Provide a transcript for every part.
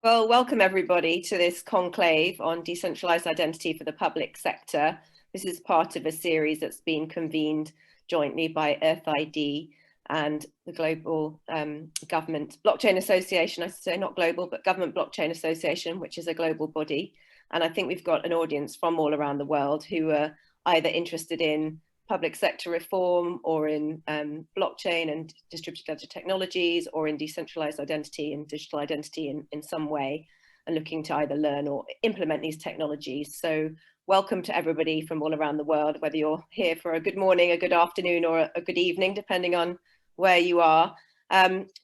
Well, welcome everybody to this conclave on decentralized identity for the public sector. This is part of a series that's been convened jointly by EarthID and the Global Government Blockchain Association, I should say, not global, but Government Blockchain Association, which is a global body. And I think we've got an audience from all around the world who are either interested in public sector reform or in blockchain and distributed ledger technologies or in decentralized identity and digital identity in some way, and looking to either learn or implement these technologies. So welcome to everybody from all around the world, whether you're here for a good morning, a good afternoon, or a good evening, depending on where you are.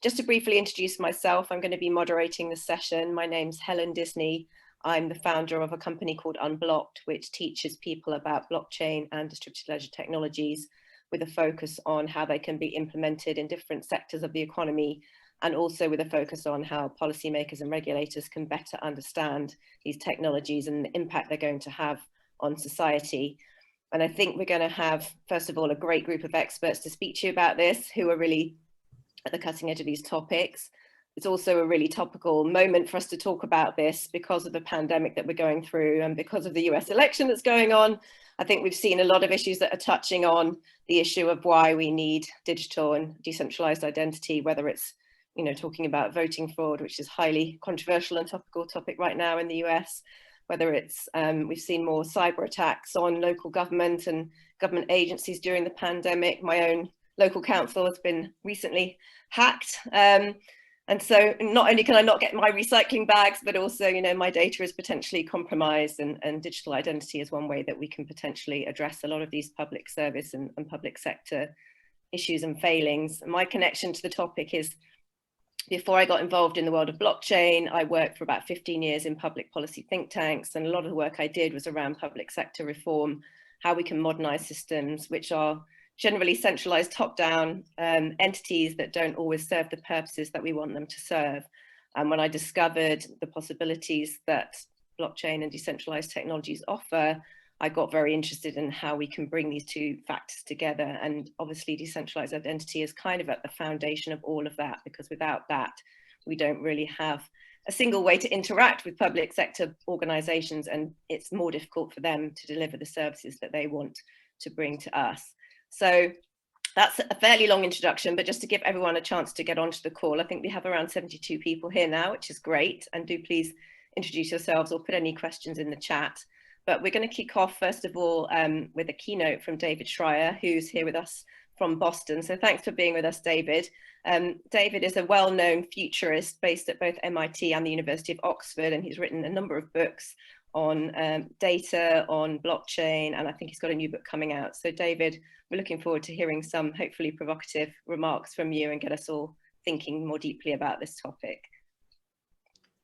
Just to briefly introduce myself, I'm going to be moderating the session. My name's Helen Disney. I'm the founder of a company called Unblocked, which teaches people about blockchain and distributed ledger technologies with a focus on how they can be implemented in different sectors of the economy, and also with a focus on how policymakers and regulators can better understand these technologies and the impact they're going to have on society. And I think we're going to have, first of all, a great group of experts to speak to you about this, who are really at the cutting edge of these topics. It's also a really topical moment for us to talk about this because of the pandemic that we're going through and because of the US election that's going on. I think we've seen a lot of issues that are touching on the issue of why we need digital and decentralized identity, whether it's, talking about voting fraud, which is highly controversial and topical topic right now in the US, whether it's, we've seen more cyber attacks on local government and government agencies during the pandemic. My own local council has been recently hacked. And so not only can I not get my recycling bags, but also, my data is potentially compromised, and digital identity is one way that we can potentially address a lot of these public service and public sector issues and failings. My connection to the topic is, before I got involved in the world of blockchain, I worked for about 15 years in public policy think tanks, and a lot of the work I did was around public sector reform, how we can modernize systems which are generally centralized top-down entities that don't always serve the purposes that we want them to serve. And when I discovered the possibilities that blockchain and decentralized technologies offer, I got very interested in how we can bring these two factors together. And obviously decentralized identity is kind of at the foundation of all of that, because without that, we don't really have a single way to interact with public sector organizations, and it's more difficult for them to deliver the services that they want to bring to us. So that's a fairly long introduction, but just to give everyone a chance to get onto the call. I think we have around 72 people here now, which is great. And do please introduce yourselves or put any questions in the chat. But we're going to kick off, first of all, with a keynote from David Shrier, who's here with us from Boston. So thanks for being with us, David. David is a well-known futurist based at both MIT and the University of Oxford, and he's written a number of books on data, on blockchain, and I think he's got a new book coming out. So David, we're looking forward to hearing some hopefully provocative remarks from you and get us all thinking more deeply about this topic.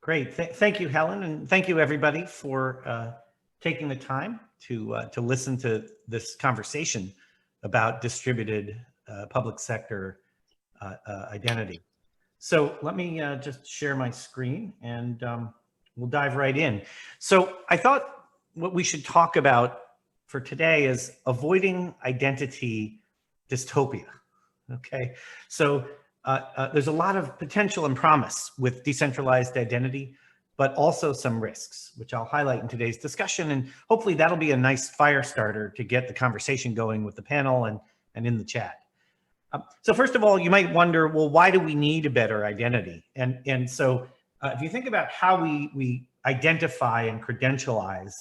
Great, thank you, Helen, and thank you everybody for taking the time to listen to this conversation about distributed public sector identity. So let me just share my screen and we'll dive right in. So I thought what we should talk about for today is avoiding identity dystopia. Okay, so there's a lot of potential and promise with decentralized identity, but also some risks, which I'll highlight in today's discussion. And hopefully that'll be a nice fire starter to get the conversation going with the panel and in the chat. So first of all, you might wonder, well, why do we need a better identity? And so if you think about how we identify and credentialize,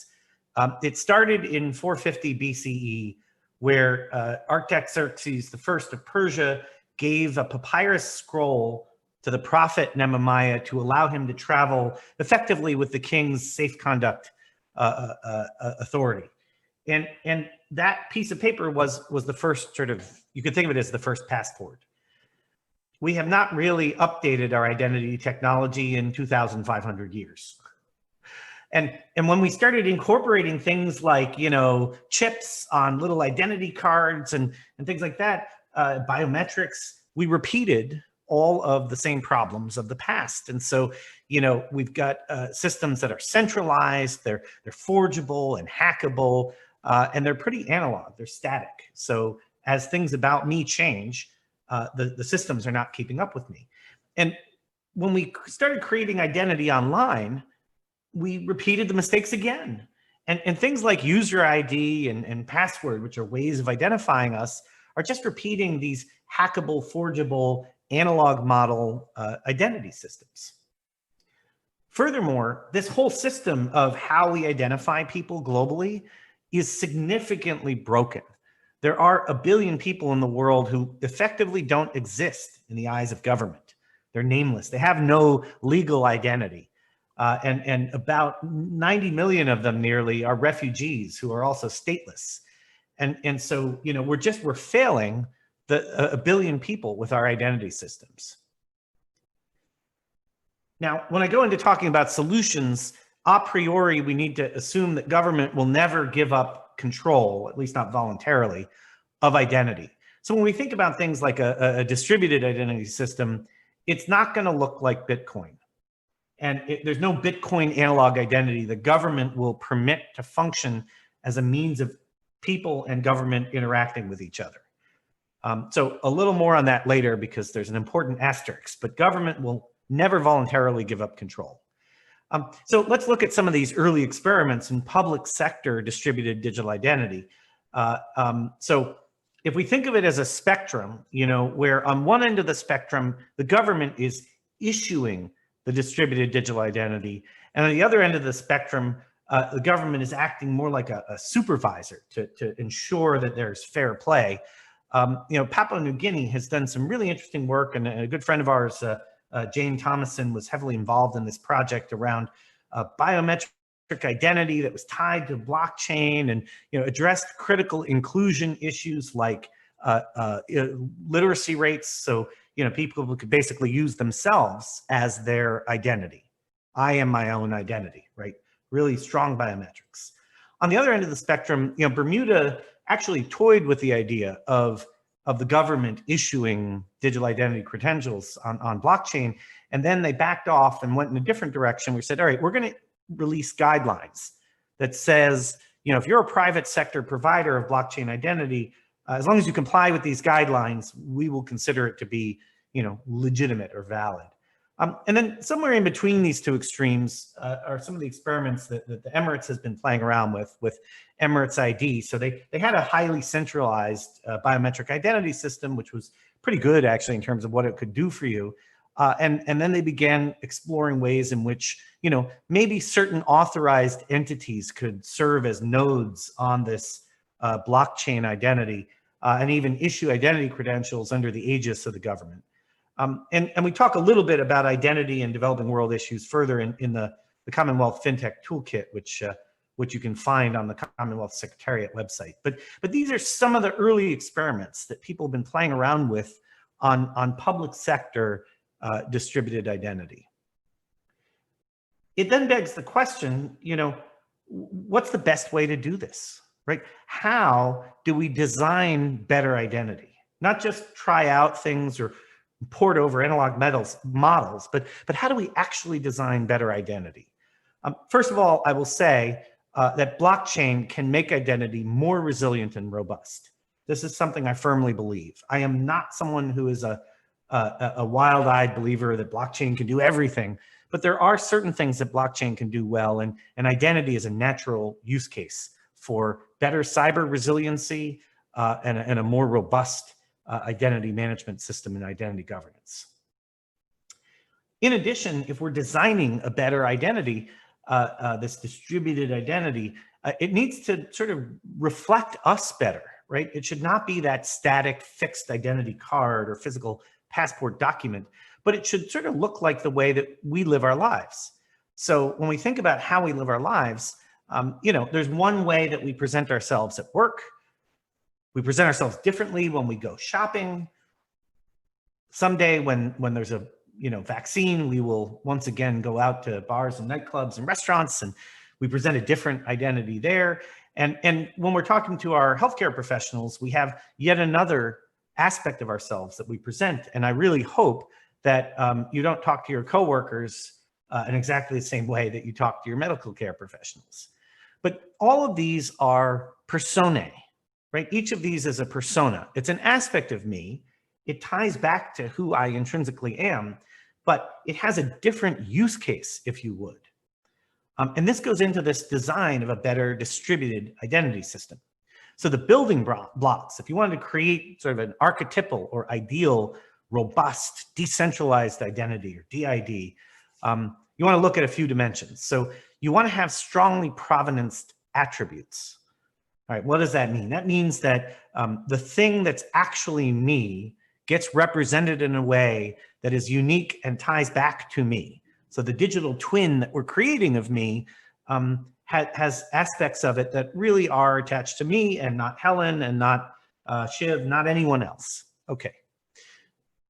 it started in 450 BCE, where Artaxerxes I of Persia gave a papyrus scroll to the prophet Nehemiah to allow him to travel effectively with the king's safe conduct authority. And that piece of paper was the first sort of, you could think of it as the first passport. We have not really updated our identity technology in 2,500 years. And when we started incorporating things like, chips on little identity cards and things like that, biometrics, we repeated all of the same problems of the past. And so, we've got systems that are centralized, they're forgeable and hackable, and they're pretty analog, they're static. So as things about me change, the systems are not keeping up with me. And when we started creating identity online, we repeated the mistakes again. And things like user ID and password, which are ways of identifying us, are just repeating these hackable, forgeable, analog model identity systems. Furthermore, this whole system of how we identify people globally is significantly broken. There are a billion people in the world who effectively don't exist in the eyes of government. They're nameless. They have no legal identity. And about 90 million of them nearly are refugees who are also stateless. And so, you know, we're failing a billion people with our identity systems. Now, when I go into talking about solutions, a priori, we need to assume that government will never give up control, at least not voluntarily, of identity. So when we think about things like a distributed identity system, it's not going to look like Bitcoin. And there's no Bitcoin analog identity the government will permit to function as a means of people and government interacting with each other. So a little more on that later, because there's an important asterisk, but government will never voluntarily give up control. So let's look at some of these early experiments in public sector distributed digital identity. So if we think of it as a spectrum, you know, where on one end of the spectrum, the government is issuing the distributed digital identity, and on the other end of the spectrum, the government is acting more like a supervisor to ensure that there's fair play. You know, Papua New Guinea has done some really interesting work, and a good friend of ours, Jane Thomason, was heavily involved in this project around biometric identity that was tied to blockchain, and addressed critical inclusion issues like literacy rates. So people could basically use themselves as their identity. I am my own identity, right? Really strong biometrics. On the other end of the spectrum, Bermuda actually toyed with the idea of the government issuing digital identity credentials on blockchain, and then they backed off and went in a different direction. We said, all right, we're going to release guidelines that says, if you're a private sector provider of blockchain identity, as long as you comply with these guidelines, we will consider it to be, legitimate or valid. And then somewhere in between these two extremes are some of the experiments that the Emirates has been playing around with Emirates ID. So they had a highly centralized biometric identity system, which was pretty good actually in terms of what it could do for you. And then they began exploring ways in which, maybe certain authorized entities could serve as nodes on this blockchain identity and even issue identity credentials under the aegis of the government. And we talk a little bit about identity and developing world issues further in the Commonwealth FinTech Toolkit, which you can find on the Commonwealth Secretariat website. But these are some of the early experiments that people have been playing around with on public sector distributed identity. It then begs the question, what's the best way to do this, right? How do we design better identity? Not just try out things or port over analog models, but how do we actually design better identity? First of all, I will say that blockchain can make identity more resilient and robust. This is something I firmly believe. I am not someone who is a wild-eyed believer that blockchain can do everything, but there are certain things that blockchain can do well, and identity is a natural use case for better cyber resiliency and a more robust identity management system and identity governance. In addition, if we're designing a better identity, this distributed identity, it needs to sort of reflect us better, right? It should not be that static fixed identity card or physical passport document, but it should sort of look like the way that we live our lives. So when we think about how we live our lives, there's one way that we present ourselves at work. We present ourselves differently when we go shopping. Someday when there's a vaccine, we will once again go out to bars and nightclubs and restaurants, and we present a different identity there. And when we're talking to our healthcare professionals, we have yet another aspect of ourselves that we present. And I really hope that you don't talk to your coworkers in exactly the same way that you talk to your medical care professionals. But all of these are personae. Right? Each of these is a persona. It's an aspect of me. It ties back to who I intrinsically am, but it has a different use case, if you would. And this goes into this design of a better distributed identity system. So the building blocks, if you wanted to create sort of an archetypal or ideal, robust, decentralized identity, or DID, you want to look at a few dimensions. So you want to have strongly provenanced attributes. All right, what does that mean? That means that the thing that's actually me gets represented in a way that is unique and ties back to me. So the digital twin that we're creating of me has aspects of it that really are attached to me and not Helen and not Shiv, not anyone else. Okay.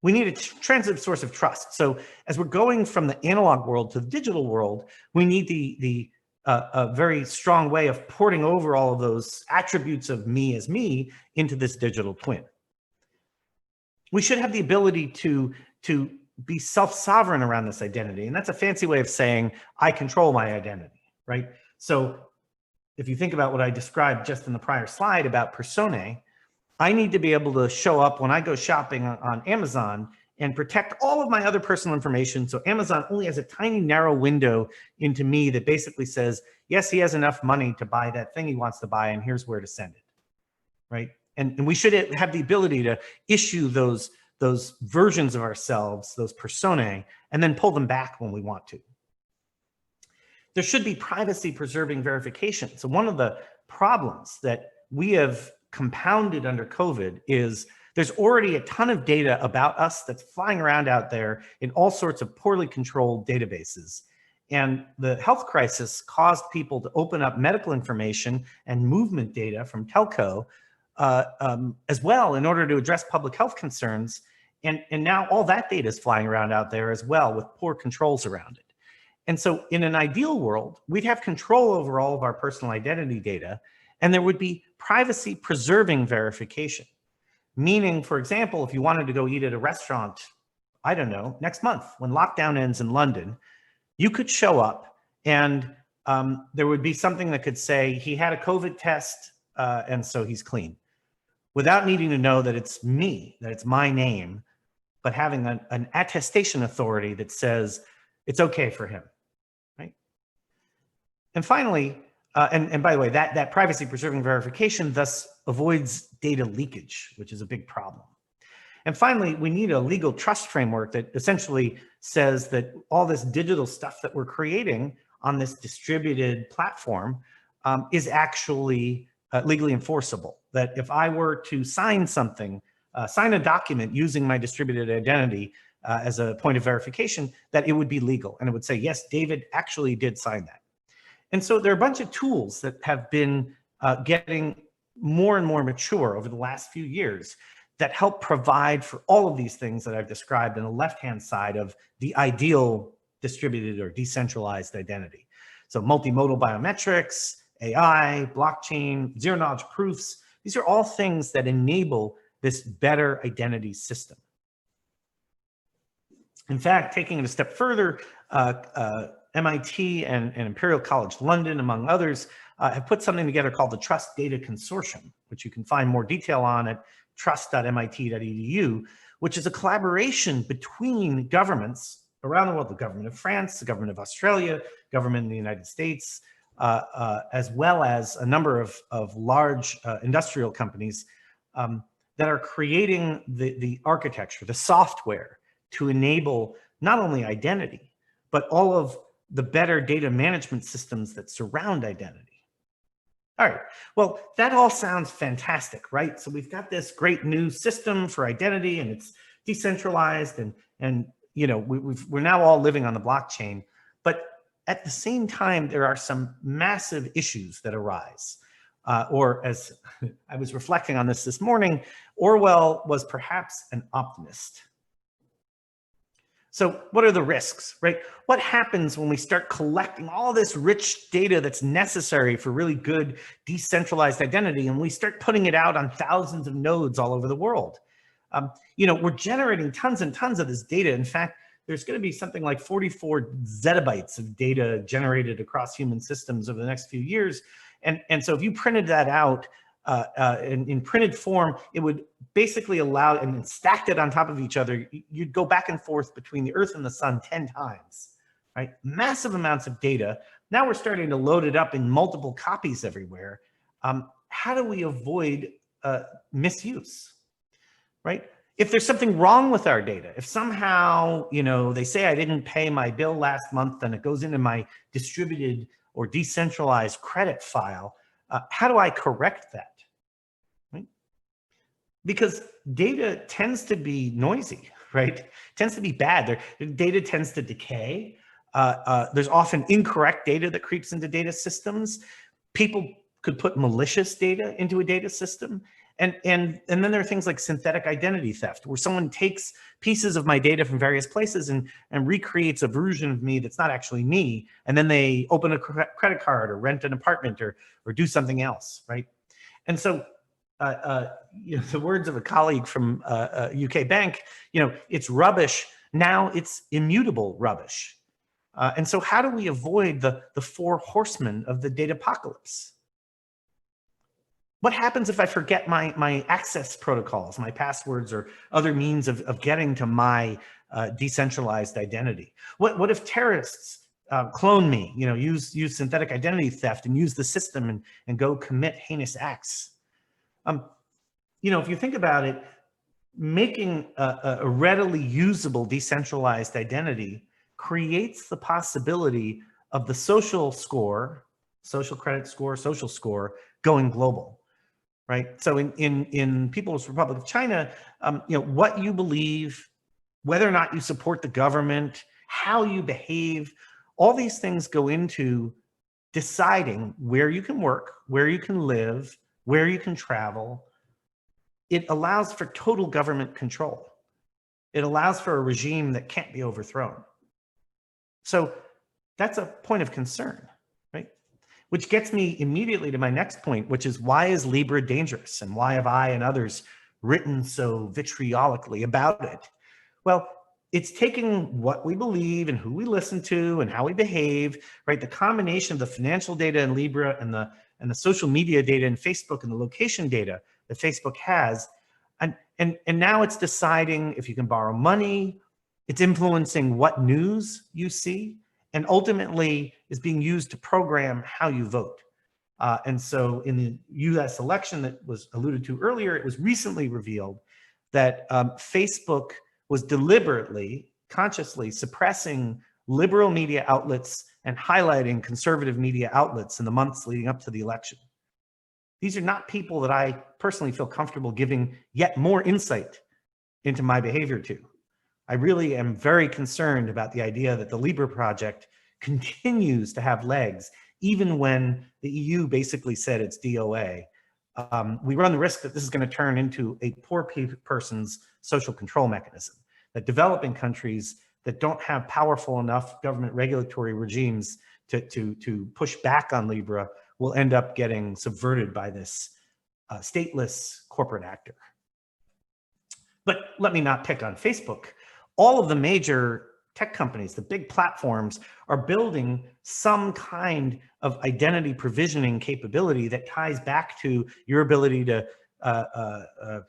We need a transitive source of trust. So as we're going from the analog world to the digital world, we need a very strong way of porting over all of those attributes of me as me into this digital twin. We should have the ability to be self-sovereign around this identity. And that's a fancy way of saying, I control my identity, right? So if you think about what I described just in the prior slide about personae, I need to be able to show up when I go shopping on Amazon and protect all of my other personal information. So Amazon only has a tiny narrow window into me that basically says, yes, he has enough money to buy that thing he wants to buy, and here's where to send it, right? And we should have the ability to issue those versions of ourselves, those personae, and then pull them back when we want to. There should be privacy preserving verification. So one of the problems that we have compounded under COVID is there's already a ton of data about us that's flying around out there in all sorts of poorly controlled databases. And the health crisis caused people to open up medical information and movement data from telco as well in order to address public health concerns. And now all that data is flying around out there as well with poor controls around it. And so in an ideal world, we'd have control over all of our personal identity data, and there would be privacy preserving verification. Meaning, for example, if you wanted to go eat at a restaurant, I don't know, next month when lockdown ends in London, you could show up and there would be something that could say he had a COVID test and so he's clean, without needing to know that it's me, that it's my name, but having an attestation authority that says it's okay for him, right? And finally, and by the way, that privacy preserving verification thus avoids data leakage, which is a big problem. And finally, we need a legal trust framework that essentially says that all this digital stuff that we're creating on this distributed platform is actually legally enforceable. That if I were to sign something, sign a document using my distributed identity as a point of verification, that it would be legal. And it would say, yes, David actually did sign that. And so there are a bunch of tools that have been getting more and more mature over the last few years that help provide for all of these things that I've described on the left-hand side of the ideal distributed or decentralized identity. So multimodal biometrics, AI, blockchain, zero-knowledge proofs, these are all things that enable this better identity system. In fact, taking it a step further, MIT and Imperial College London, among others, have put something together called the Trust Data Consortium, which you can find more detail on at trust.mit.edu, which is a collaboration between governments around the world, the government of France, the government of Australia, government in the United States, as well as a number of large industrial companies that are creating the architecture, the software to enable not only identity, but all of the better data management systems that surround identity. All right, well, that all sounds fantastic, right? So we've got this great new system for identity and it's decentralized and you know, we're now all living on the blockchain, but at the same time, there are some massive issues that arise. Or as I was reflecting on this morning, Orwell was perhaps an optimist. So what are the risks, right? What happens when we start collecting all this rich data that's necessary for really good decentralized identity and we start putting it out on thousands of nodes all over the world? You know, we're generating tons and tons of this data. In fact, there's going to be something like 44 zettabytes of data generated across human systems over the next few years. And so if you printed that out, in printed form, it would basically allow, and stacked it on top of each other, you'd go back and forth between the Earth and the sun 10 times, right? Massive amounts of data. Now we're starting to load it up in multiple copies everywhere. How do we avoid misuse, right? If there's something wrong with our data, if somehow, they say I didn't pay my bill last month and it goes into my distributed or decentralized credit file, how do I correct that? Right? Because data tends to be noisy, right? Tends to be bad. Data tends to decay. There's often incorrect data that creeps into data systems. People could put malicious data into a data system. And then there are things like synthetic identity theft, where someone takes pieces of my data from various places and recreates a version of me that's not actually me. And then they open a credit card or rent an apartment or do something else, right? And so, the words of a colleague from a UK bank, it's rubbish. Now it's immutable rubbish. And so how do we avoid the four horsemen of the data apocalypse? What happens if I forget my access protocols, my passwords, or other means of getting to my decentralized identity? What if terrorists clone me, use synthetic identity theft and use the system and go commit heinous acts? If you think about it, making a readily usable decentralized identity creates the possibility of the social score, social credit score, social score going global. Right. So in People's Republic of China, what you believe, whether or not you support the government, how you behave, all these things go into deciding where you can work, where you can live, where you can travel. It allows for total government control. It allows for a regime that can't be overthrown. So that's a point of concern. Which gets me immediately to my next point, which is, why is Libra dangerous? And why have I and others written so vitriolically about it? Well, it's taking what we believe and who we listen to and how we behave, right? The combination of the financial data in Libra and the social media data in Facebook and the location data that Facebook has. And now it's deciding if you can borrow money. It's influencing what news you see, and ultimately is being used to program how you vote. And so in the US election that was alluded to earlier, it was recently revealed that Facebook was deliberately, consciously suppressing liberal media outlets and highlighting conservative media outlets in the months leading up to the election. These are not people that I personally feel comfortable giving yet more insight into my behavior to. I really am very concerned about the idea that the Libra project continues to have legs, even when the EU basically said it's DOA. We run the risk that this is going to turn into a poor person's social control mechanism, that developing countries that don't have powerful enough government regulatory regimes to push back on Libra will end up getting subverted by this stateless corporate actor. But let me not pick on Facebook. All of the major tech companies, the big platforms, are building some kind of identity provisioning capability that ties back to your ability to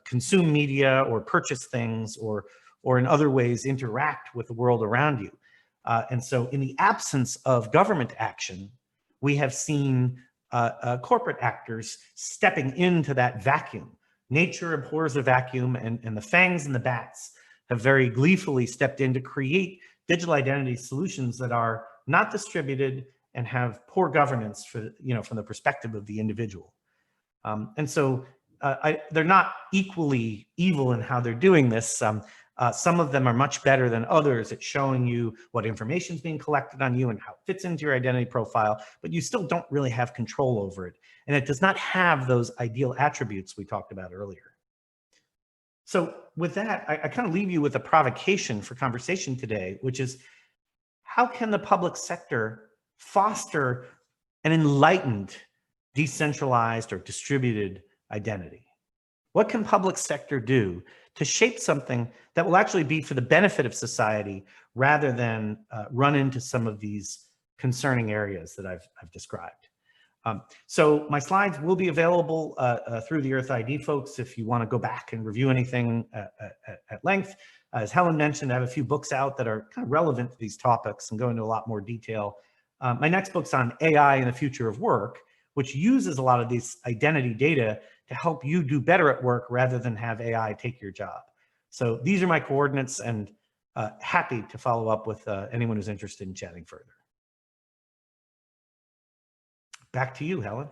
consume media or purchase things or in other ways interact with the world around you. And so in the absence of government action, we have seen corporate actors stepping into that vacuum. Nature abhors a vacuum, and the fangs and the bats have very gleefully stepped in to create digital identity solutions that are not distributed and have poor governance for, from the perspective of the individual. And so they're not equally evil in how they're doing this. Some of them are much better than others at showing you what information is being collected on you and how it fits into your identity profile, but you still don't really have control over it. And it does not have those ideal attributes we talked about earlier. So with that, I kind of leave you with a provocation for conversation today, which is, how can the public sector foster an enlightened, decentralized, or distributed identity? What can public sector do to shape something that will actually be for the benefit of society rather than run into some of these concerning areas that I've described? So my slides will be available through the Earth ID folks if you want to go back and review anything at length. As Helen mentioned, I have a few books out that are kind of relevant to these topics and go into a lot more detail. My next book's on AI and the future of work, which uses a lot of these identity data to help you do better at work rather than have AI take your job. So these are my coordinates, and happy to follow up with anyone who's interested in chatting further. Back to you, Helen.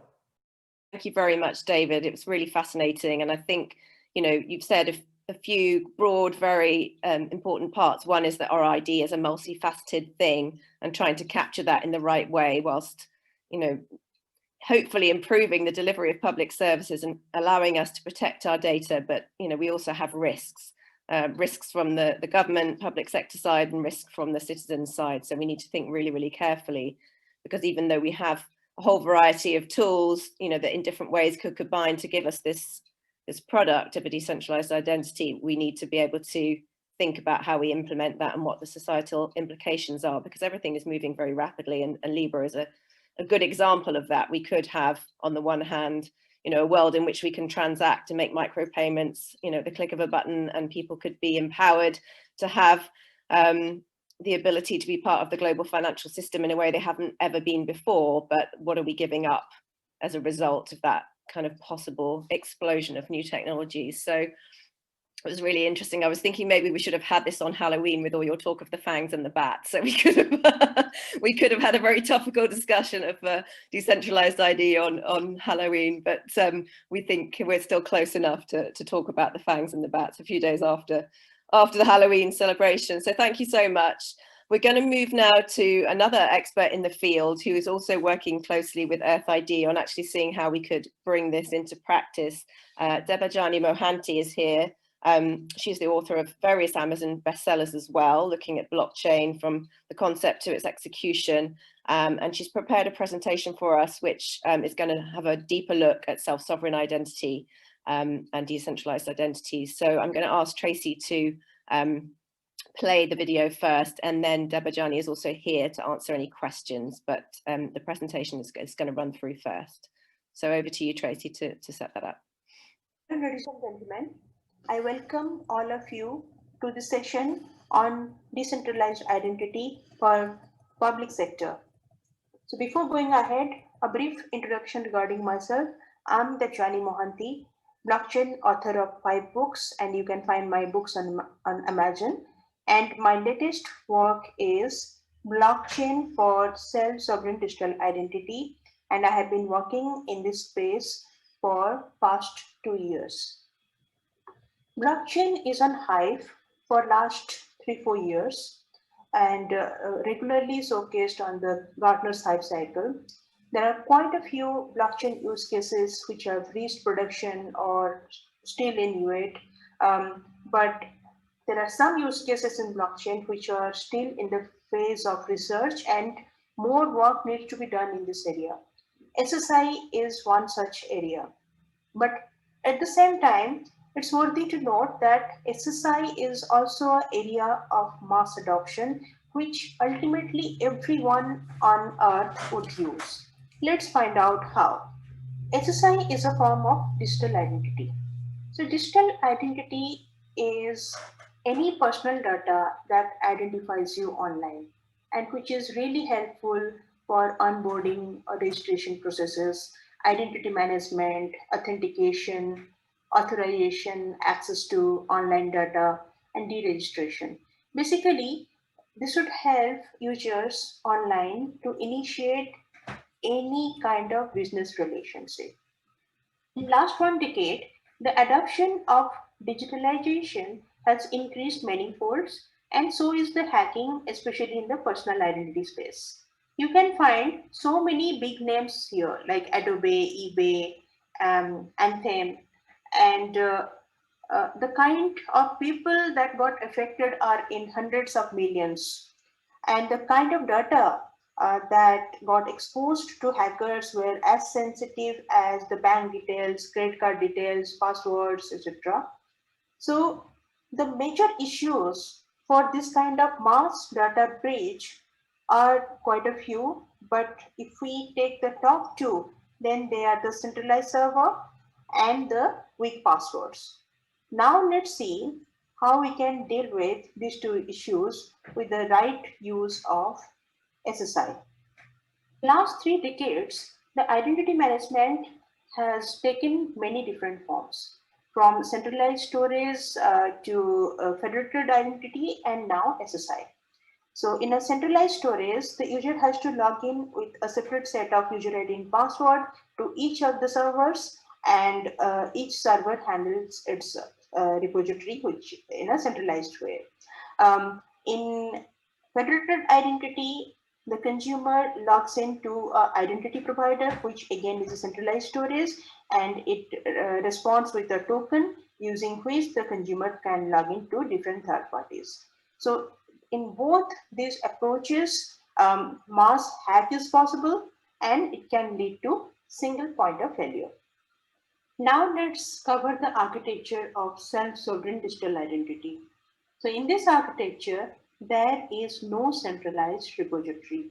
Thank you very much, David. It was really fascinating. And I think, you've said a few broad, very important parts. One is that our ID is a multifaceted thing, and trying to capture that in the right way whilst, hopefully improving the delivery of public services and allowing us to protect our data. But, we also have risks from the government, public sector side, and risk from the citizen side. So we need to think really, really carefully, because even though we have a whole variety of tools, that in different ways could combine to give us this product of a decentralized identity, we need to be able to think about how we implement that and what the societal implications are, because everything is moving very rapidly, and Libra is a good example of that. We could have, on the one hand, a world in which we can transact and make micropayments, the click of a button, and people could be empowered to have the ability to be part of the global financial system in a way they haven't ever been before. But what are we giving up as a result of that kind of possible explosion of new technologies? So it was really interesting. I was thinking maybe we should have had this on Halloween with all your talk of the fangs and the bats. So we could have had a very topical discussion of decentralized ID on Halloween. But we think we're still close enough to talk about the fangs and the bats a few days after the Halloween celebration. So thank you so much. We're going to move now to another expert in the field who is also working closely with Earth ID on actually seeing how we could bring this into practice. Debajani Mohanty is here. She's the author of various Amazon bestsellers as well, looking at blockchain from the concept to its execution. And she's prepared a presentation for us, which is going to have a deeper look at self-sovereign identity and decentralized identities. So I'm going to ask Tracy to play the video first, and then Debajani is also here to answer any questions, but the presentation is going to run through first. So over to you, Tracy, to set that up. Ladies and gentlemen, I welcome all of you to the session on decentralized identity for public sector. So before going ahead, a brief introduction regarding myself. I'm Debajani Mohanty, blockchain author of 5 books, and you can find my books on Amazon. And my latest work is Blockchain for Self-Sovereign Digital Identity, and I have been working in this space for past 2 years. Blockchain is on hype for last 3-4 years and regularly showcased on the Gartner's hype cycle. There are quite a few blockchain use cases which have reached production or still in UAT, but there are some use cases in blockchain which are still in the phase of research, and more work needs to be done in this area. SSI is one such area, but at the same time, it's worthy to note that SSI is also an area of mass adoption, which ultimately everyone on earth would use. Let's find out how. SSI is a form of digital identity. So digital identity is any personal data that identifies you online and which is really helpful for onboarding or registration processes, identity management, authentication, authorization, access to online data, and deregistration. Basically, this would help users online to initiate any kind of business relationship. In last 1 decade, the adoption of digitalization has increased many folds, and so is the hacking, especially in the personal identity space. You can find so many big names here like Adobe, eBay, Anthem, and the kind of people that got affected are in hundreds of millions. And the kind of data that got exposed to hackers were as sensitive as the bank details, credit card details, passwords, etc. So the major issues for this kind of mass data breach are quite a few, but if we take the top 2, then they are the centralized server and the weak passwords. Now let's see how we can deal with these two issues with the right use of SSI. Last 3 decades, the identity management has taken many different forms, from centralized storage to federated identity and now SSI. So in a centralized storage, the user has to log in with a separate set of user ID and password to each of the servers, and each server handles its repository which in a centralized way. In federated identity, the consumer logs into an identity provider, which again is a centralized storage, and it responds with a token using which the consumer can log into different third parties. So in both these approaches, mass hack is possible and it can lead to single point of failure. Now let's cover the architecture of self-sovereign digital identity. So in this architecture, there is no centralized repository.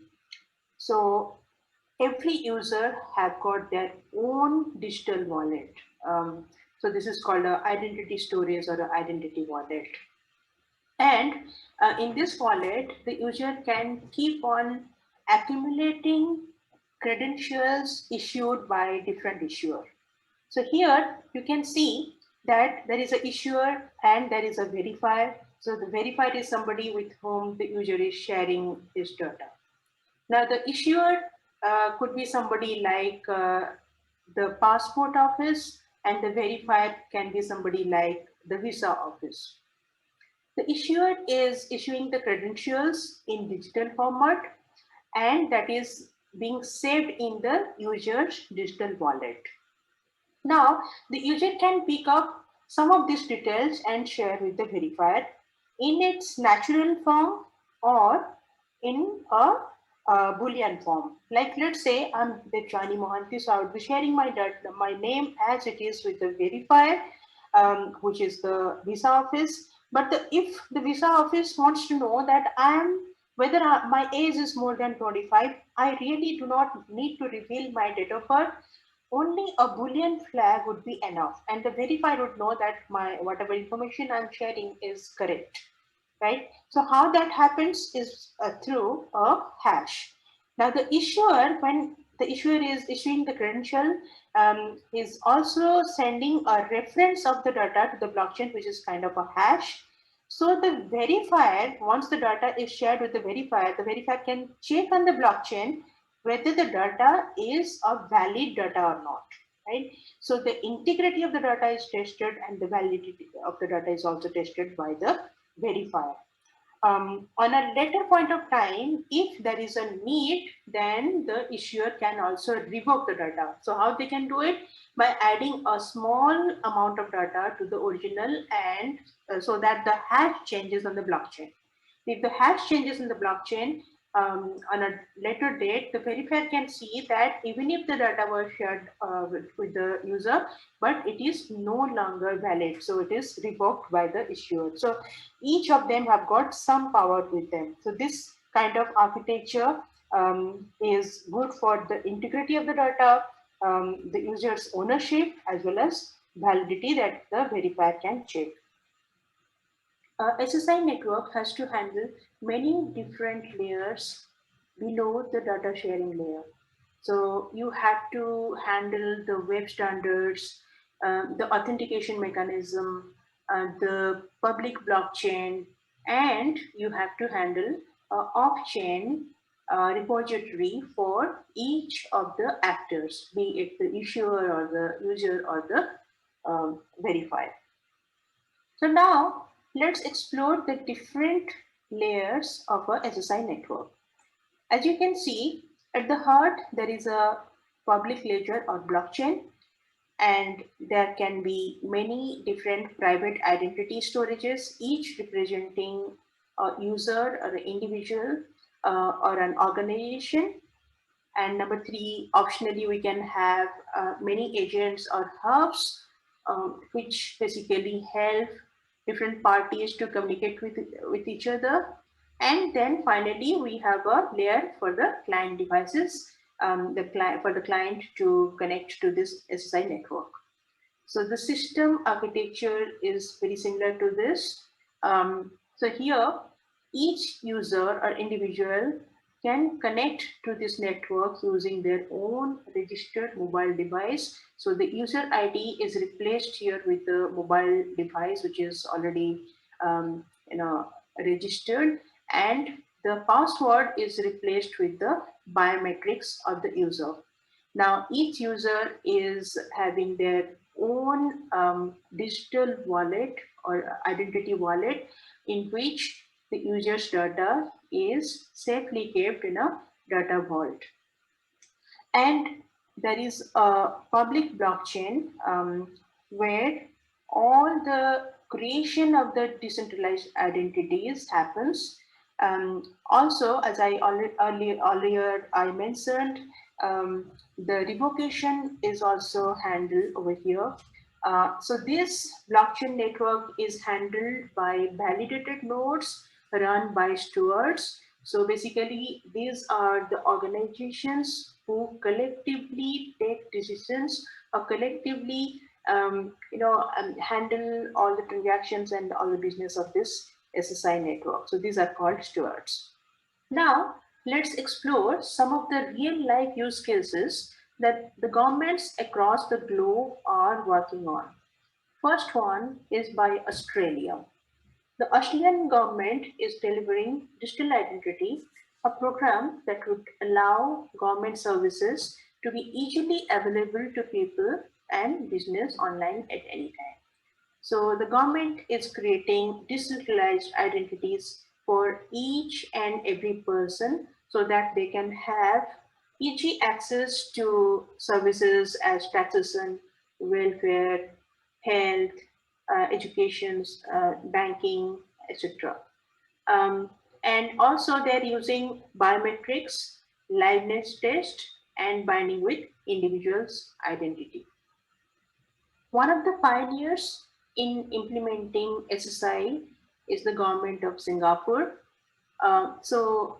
So every user have got their own digital wallet. So this is called an identity storage or an identity wallet. And in this wallet, the user can keep on accumulating credentials issued by different issuer. So here you can see that there is an issuer and there is a verifier. So the verifier is somebody with whom the user is sharing his data. Now the issuer could be somebody like the passport office, and the verifier can be somebody like the visa office. The issuer is issuing the credentials in digital format, and that is being saved in the user's digital wallet. Now, the user can pick up some of these details and share with the verifier in its natural form or in a Boolean form. Like let's say I'm Dechani Mohanty, so I would be sharing my data, my name as it is with the verifier, which is the visa office. But if the visa office wants to know that whether my age is more than 25, I really do not need to reveal my date of birth. Only a Boolean flag would be enough, and the verifier would know that my whatever information I'm sharing is correct, right? So how that happens is through a hash. Now the issuer, when the issuer is issuing the credential, is also sending a reference of the data to the blockchain, which is kind of a hash. So the verifier, once the data is shared with the verifier can check on the blockchain whether the data is a valid data or not, right? So the integrity of the data is tested and the validity of the data is also tested by the verifier. On a later point of time, if there is a need, then the issuer can also revoke the data. So how they can do it? By adding a small amount of data to the original, and so that the hash changes on the blockchain. If the hash changes in the blockchain, on a later date, the verifier can see that even if the data was shared with the user, but it is no longer valid. So it is revoked by the issuer. So each of them have got some power with them. So this kind of architecture is good for the integrity of the data, the user's ownership, as well as validity that the verifier can check. SSI network has to handle many different layers below the data sharing layer. So you have to handle the web standards, the authentication mechanism, the public blockchain, and you have to handle off-chain repository for each of the actors, be it the issuer or the user or the verifier. So now let's explore the different layers of a SSI network. As you can see, at the heart, there is a public ledger or blockchain, and there can be many different private identity storages, each representing a user or an individual or an organization. And number 3, optionally, we can have many agents or hubs, which basically help different parties to communicate with each other. And then finally, we have a layer for the client devices, for the client to connect to this SSI network. So the system architecture is very similar to this. So here, each user or individual can connect to this network using their own registered mobile device. So the user ID is replaced here with the mobile device, which is already registered, and the password is replaced with the biometrics of the user. Now, each user is having their own digital wallet or identity wallet in which the user's data is safely kept in a data vault. And there is a public blockchain where all the creation of the decentralized identities happens. Also, as I earlier I mentioned, the revocation is also handled over here. So this blockchain network is handled by validated nodes run by stewards. So basically, these are the organizations who collectively take decisions or collectively, handle all the transactions and all the business of this SSI network. So these are called stewards. Now, let's explore some of the real life use cases that the governments across the globe are working on. First one is by Australia. The Australian government is delivering digital identity, a program that would allow government services to be easily available to people and business online at any time. So the government is creating decentralized identities for each and every person so that they can have easy access to services as taxation, welfare, health, education, banking, etc. And also they're using biometrics, liveness test, and binding with individuals' identity. One of the pioneers in implementing SSI is the government of Singapore. So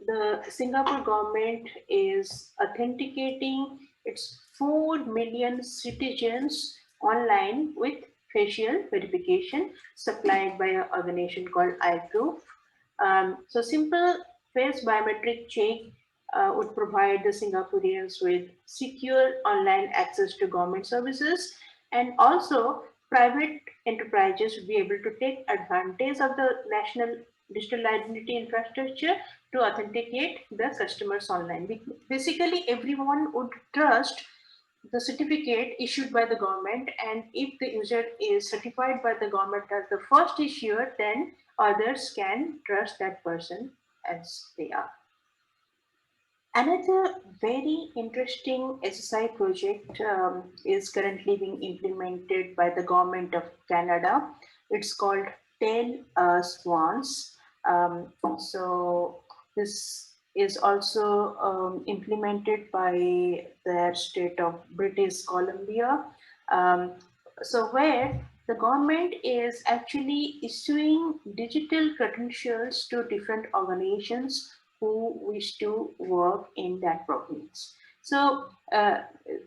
the Singapore government is authenticating its 4 million citizens online with facial verification supplied by an organization called iProof. So simple face biometric check would provide the Singaporeans with secure online access to government services, and also private enterprises would be able to take advantage of the national digital identity infrastructure to authenticate the customers online. Basically, everyone would trust the certificate issued by the government, and if the user is certified by the government as the first issuer, then others can trust that person as they are. Another very interesting SSI project is currently being implemented by the government of Canada. It's called Tell Us Once. So this is also implemented by the state of British Columbia. So where the government is actually issuing digital credentials to different organizations who wish to work in that province. So,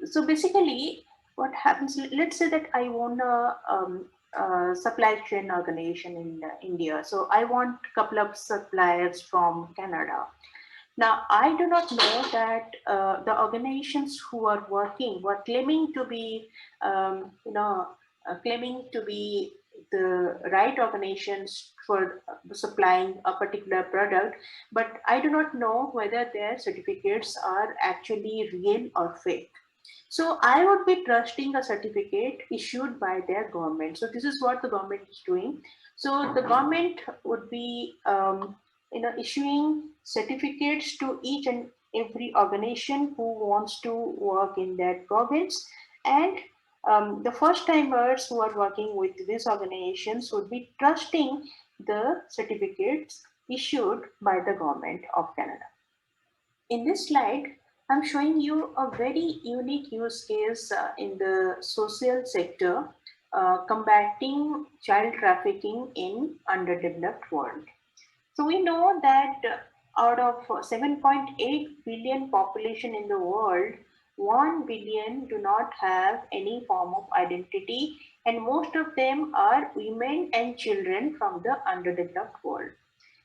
so basically, what happens? Let's say that I own a supply chain organization in India. So I want a couple of suppliers from Canada. Now, I do not know that the organizations who are working were claiming to be, claiming to be the right organizations for supplying a particular product, but I do not know whether their certificates are actually real or fake. So I would be trusting a certificate issued by their government. So this is what the government is doing. So the government would be issuing certificates to each and every organization who wants to work in that province, and the first timers who are working with these organizations would be trusting the certificates issued by the government of Canada. In this slide, I'm showing you a very unique use case in the social sector, combating child trafficking in underdeveloped world. So we know that out of 7.8 billion population in the world, 1 billion do not have any form of identity, and most of them are women and children from the underdeveloped world.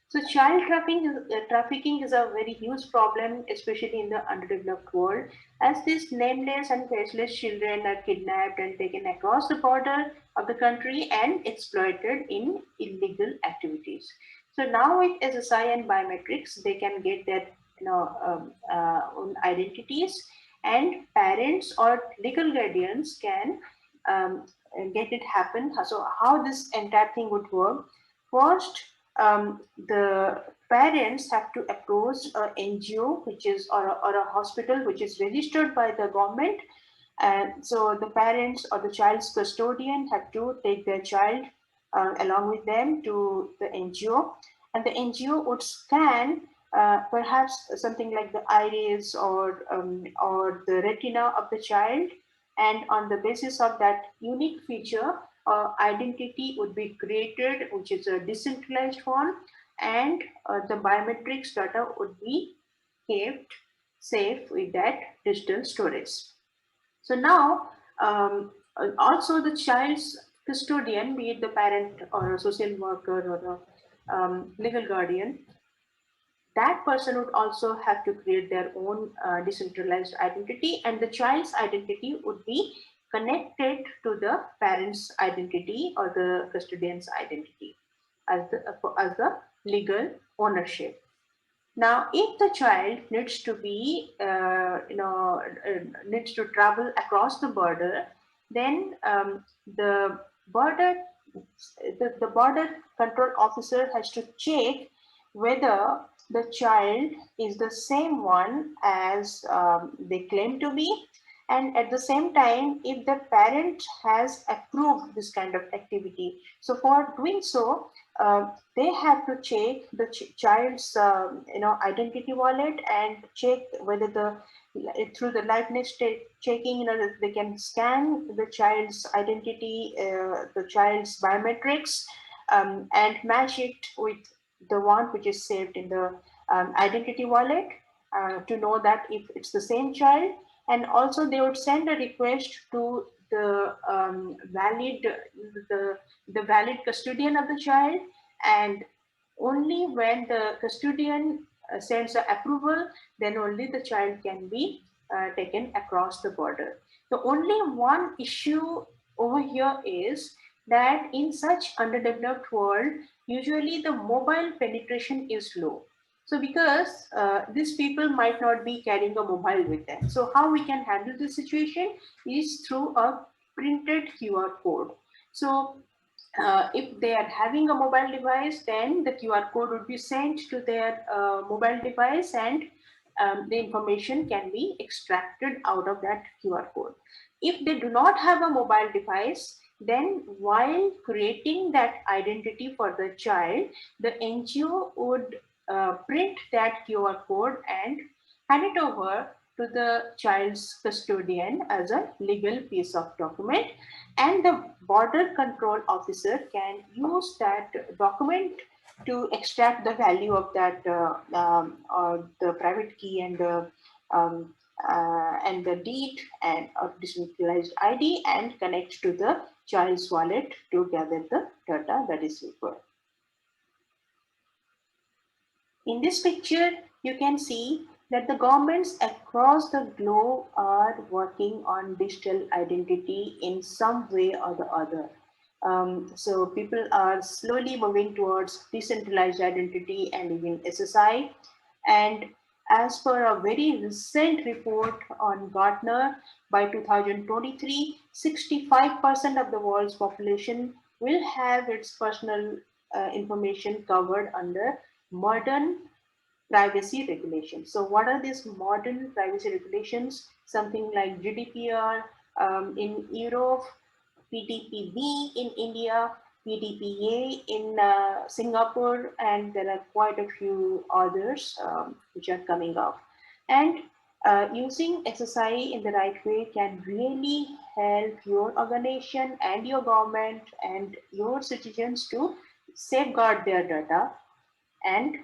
So child trafficking is a very huge problem, especially in the underdeveloped world, as these nameless and faceless children are kidnapped and taken across the border of the country and exploited in illegal activities. So now with SSI and biometrics, they can get their own identities, and parents or legal guardians can get it happen. So how this entire thing would work? First, the parents have to approach an NGO, which is or a hospital which is registered by the government, and so the parents or the child's custodian have to take their child along with them to the NGO, and the NGO would scan perhaps something like the iris or the retina of the child, and on the basis of that unique feature, identity would be created, which is a decentralized one, and the biometrics data would be kept safe with that digital storage. So now, also the child's custodian, be it the parent or a social worker or a legal guardian, that person would also have to create their own decentralized identity, and the child's identity would be connected to the parent's identity or the custodian's identity as the legal ownership. Now, if the child needs to be, needs to travel across the border, then the border control officer has to check whether the child is the same one as they claim to be, and at the same time, if the parent has approved this kind of activity. So for doing so, they have to check the child's identity wallet and check whether through the liveness checking, they can scan the child's identity, the child's biometrics, and match it with the one which is saved in the identity wallet to know that if it's the same child. And also they would send a request to the valid custodian of the child, and only when the custodian sends an approval, then only the child can be taken across the border. The only one issue over here is that in such underdeveloped world, usually the mobile penetration is low. So because these people might not be carrying a mobile with them. So how we can handle this situation is through a printed QR code. So if they are having a mobile device, then the QR code would be sent to their mobile device, and the information can be extracted out of that QR code. If they do not have a mobile device, then while creating that identity for the child, the NGO would print that QR code and hand it over to the child's custodian as a legal piece of document, and the border control officer can use that document to extract the value of that the private key and the deed and decentralized ID, and connect to the child's wallet to gather the data that is required. In this picture, you can see that the governments across the globe are working on digital identity in some way or the other. So people are slowly moving towards decentralized identity and even SSI. And as per a very recent report on Gartner, by 2023, 65% of the world's population will have its personal information covered under modern privacy regulations. So what are these modern privacy regulations? Something like GDPR in Europe, PDPB in India, PDPA in Singapore, and there are quite a few others which are coming up. And using SSI in the right way can really help your organization and your government and your citizens to safeguard their data and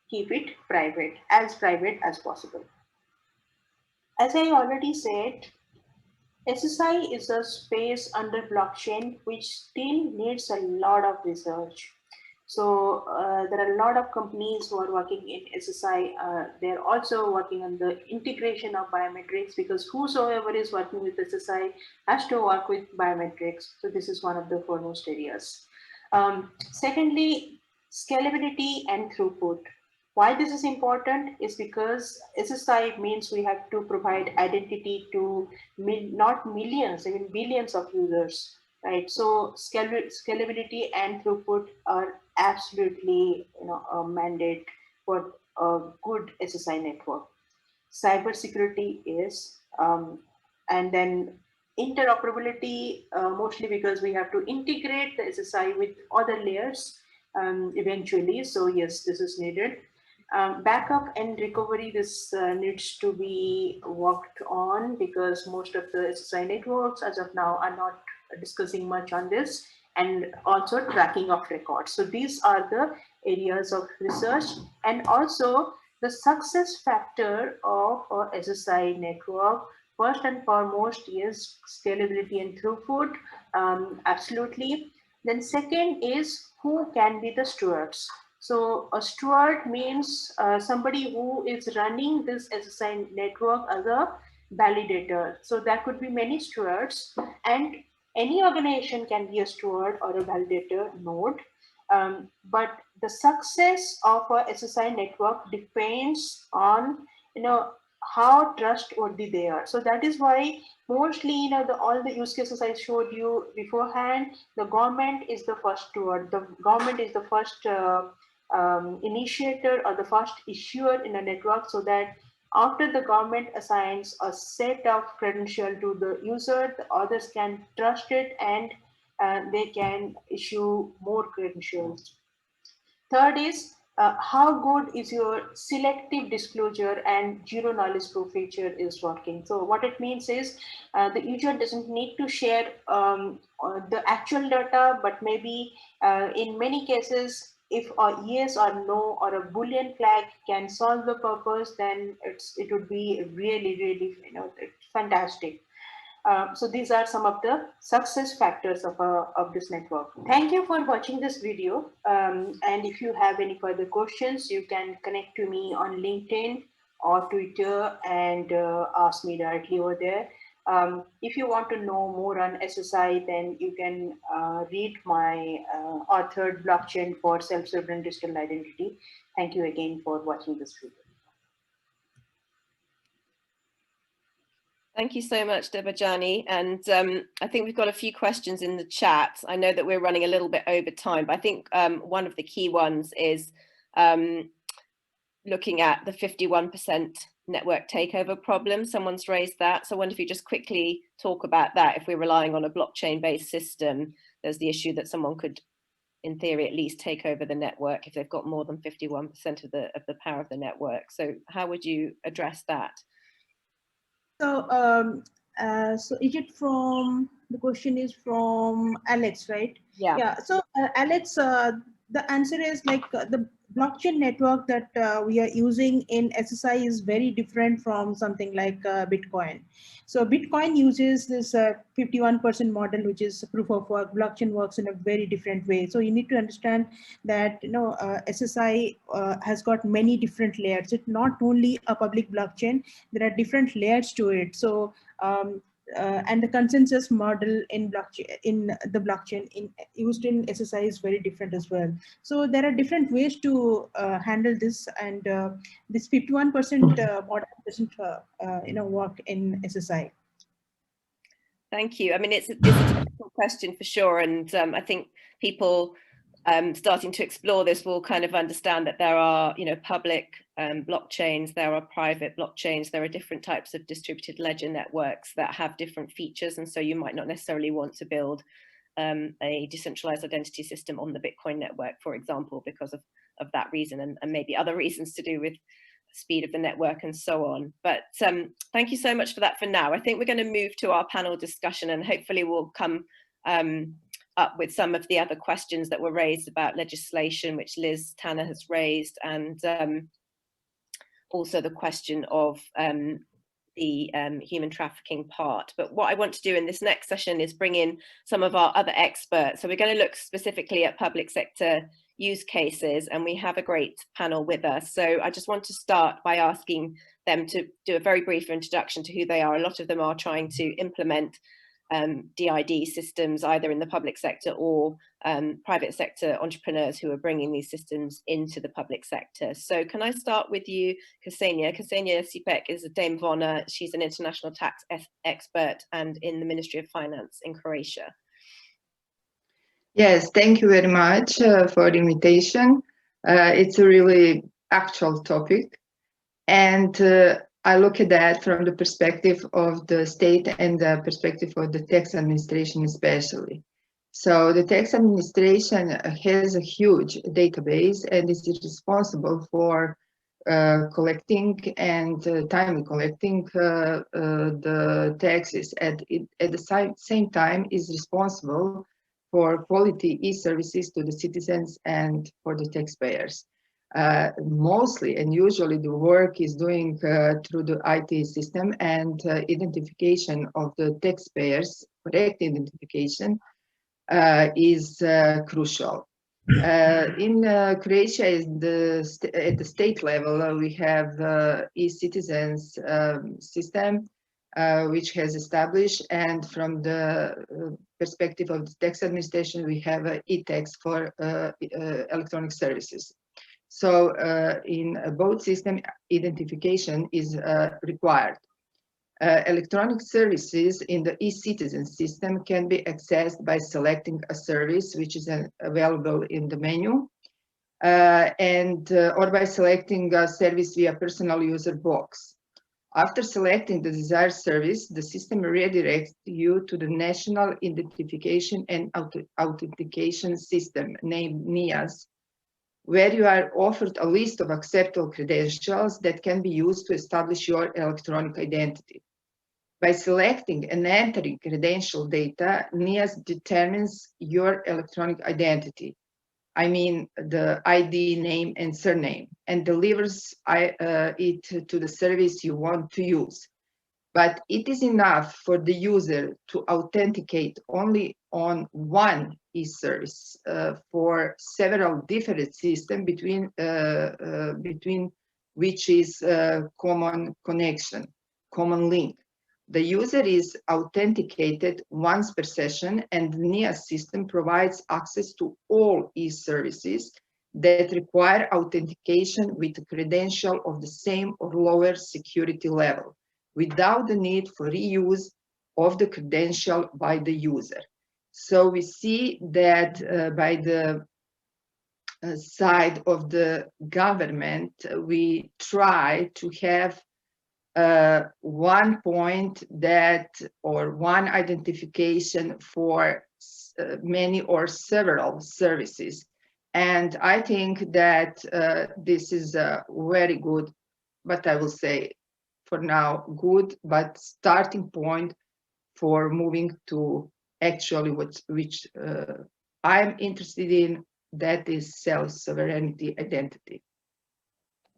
keep it private as possible. As I already said, SSI is a space under blockchain which still needs a lot of research. So there are a lot of companies who are working in SSI. They're also working on the integration of biometrics, because whosoever is working with SSI has to work with biometrics. So this is one of the foremost areas. Secondly, scalability and throughput. Why this is important is because SSI means we have to provide identity to not millions, even billions of users, right? So scalability and throughput are absolutely, a mandate for a good SSI network. Cybersecurity is, and then interoperability, mostly because we have to integrate the SSI with other layers eventually. So yes, this is needed. Backup and recovery, this needs to be worked on, because most of the SSI networks as of now are not discussing much on this, and also tracking of records. So these are the areas of research. And also the success factor of a SSI network, first and foremost, is scalability and throughput, absolutely. Then second is who can be the stewards. So a steward means somebody who is running this SSI network as a validator. So there could be many stewards, and any organization can be a steward or a validator node. But the success of a SSI network depends on, how trustworthy they are. So that is why mostly, all the use cases I showed you beforehand, the government is the first steward. The government is the first initiator or the first issuer in a network, so that after the government assigns a set of credential to the user, the others can trust it, and they can issue more credentials. Third is how good is your selective disclosure and zero knowledge proof feature is working. So what it means is the user doesn't need to share the actual data, but maybe in many cases, if a yes or no or a Boolean flag can solve the purpose, then it would be really, really, fantastic. So these are some of the success factors of this network. Thank you for watching this video. And if you have any further questions, you can connect to me on LinkedIn or Twitter and ask me directly over there. If you want to know more on SSI, then you can read my authored blockchain for self-sovereign digital identity. Thank you again for watching this video. Thank you so much, Debajani. And I think we've got a few questions in the chat. I know that we're running a little bit over time, but I think one of the key ones is looking at the 51% network takeover problem. Someone's raised that. So I wonder if you just quickly talk about that. If we're relying on a blockchain-based system, there's the issue that someone could, in theory, at least take over the network if they've got more than 51% of the power of the network. So how would you address that? So, so is it from, the question is from Alex, right? Yeah. Yeah. So Alex, the answer is like the blockchain network that we are using in SSI is very different from something like Bitcoin. So Bitcoin uses this 51% model, which is proof of work. Blockchain works in a very different way. So you need to understand that, SSI has got many different layers. It's not only a public blockchain, there are different layers to it. So and the consensus model in the blockchain used in SSI is very different as well. So there are different ways to handle this, and this 51% model doesn't work in SSI. Thank you. I mean, it's a difficult question for sure, and I think people starting to explore this will kind of understand that there are, public blockchains, there are private blockchains, there are different types of distributed ledger networks that have different features, and so you might not necessarily want to build a decentralized identity system on the Bitcoin network, for example, because of that reason, and maybe other reasons to do with speed of the network and so on. But thank you so much for that for now. I think we're going to move to our panel discussion, and hopefully we'll come up with some of the other questions that were raised about legislation, which Liz Tanner has raised, and also the question of the human trafficking part. But what I want to do in this next session is bring in some of our other experts. So we're going to look specifically at public sector use cases, and we have a great panel with us. So I just want to start by asking them to do a very brief introduction to who they are. A lot of them are trying to implement DID systems either in the public sector or private sector entrepreneurs who are bringing these systems into the public sector. So can I start with you, Ksenia? Ksenia Sipek is a Dame of Honor. She's an international tax expert and in the Ministry of Finance in Croatia. Yes, thank you very much for the invitation. It's a really actual topic, and I look at that from the perspective of the state and the perspective of the tax administration especially. So the tax administration has a huge database and is responsible for collecting and timely collecting the taxes. At the same time is responsible for quality e-services to the citizens and for the taxpayers. Mostly and usually the work is doing through the IT system, and identification of the taxpayers, correct identification, is crucial. In Croatia, at the state level, we have e-citizens system, which has established, and from the perspective of the tax administration, we have e-tax for electronic services. So in both systems, identification is required. Electronic services in the e-citizen system can be accessed by selecting a service which is available in the menu, or by selecting a service via personal user box. After selecting the desired service, the system redirects you to the National Identification and Authentication System, named NIAS, where you are offered a list of acceptable credentials that can be used to establish your electronic identity. By selecting and entering credential data, NIAS determines your electronic identity. I mean the ID, name, and surname, and delivers it to the service you want to use. But it is enough for the user to authenticate only on one e-service for several different systems between which is common connection, common link. The user is authenticated once per session, and the NIAS system provides access to all e-services that require authentication with a credential of the same or lower security level, without the need for reuse of the credential by the user. So we see that by the side of the government, we try to have one point that, or one identification for many or several services. And I think that this is a very good, but I will say for now, good, but starting point for moving to actually which I'm interested in, that is self-sovereignty identity.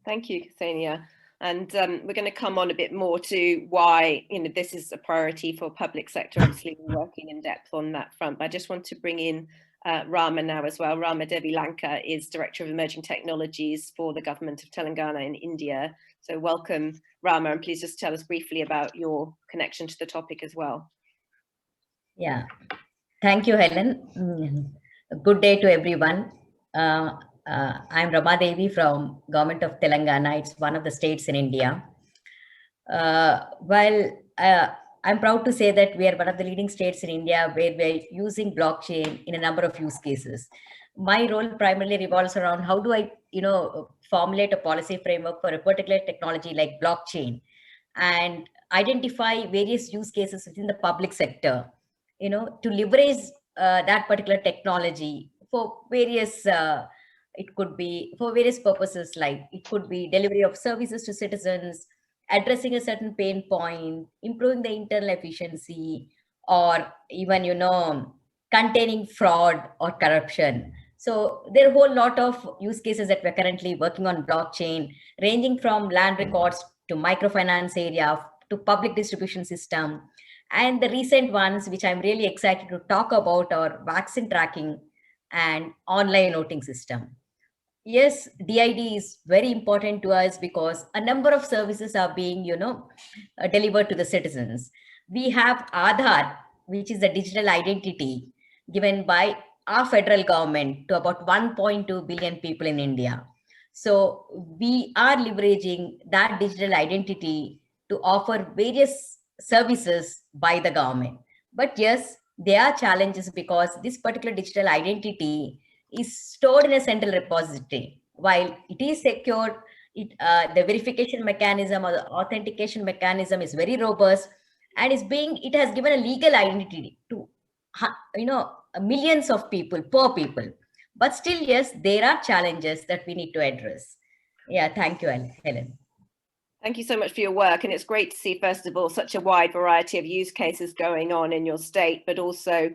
Thank you, Ksenia. And we're going to come on a bit more to why this is a priority for public sector. Obviously, we're working in depth on that front. But I just want to bring in Rama now as well. Rama Devi Lanka is Director of Emerging Technologies for the Government of Telangana in India. So welcome, Rama, and please just tell us briefly about your connection to the topic as well. Yeah, thank you, Helen. Good day to everyone. I'm Rama Devi from Government of Telangana. It's one of the states in India. I'm proud to say that we are one of the leading states in India where we're using blockchain in a number of use cases. My role primarily revolves around how do I, formulate a policy framework for a particular technology like blockchain and identify various use cases within the public sector, to leverage that particular technology for various it could be for various purposes, like it could be delivery of services to citizens, addressing a certain pain point, improving the internal efficiency, or even, containing fraud or corruption. So there are a whole lot of use cases that we're currently working on blockchain, ranging from land records to microfinance area to public distribution system. And the recent ones, which I'm really excited to talk about, are vaccine tracking and online voting system. Yes, DID is very important to us because a number of services are being, delivered to the citizens. We have Aadhaar, which is a digital identity given by our federal government to about 1.2 billion people in India. So we are leveraging that digital identity to offer various services by the government. But yes, there are challenges because this particular digital identity is stored in a central repository. While it is secured, the verification mechanism or the authentication mechanism is very robust, and it has given a legal identity to millions of people, poor people. But still, yes, there are challenges that we need to address. Yeah, thank you, Helen. Thank you so much for your work. And it's great to see, first of all, such a wide variety of use cases going on in your state, but also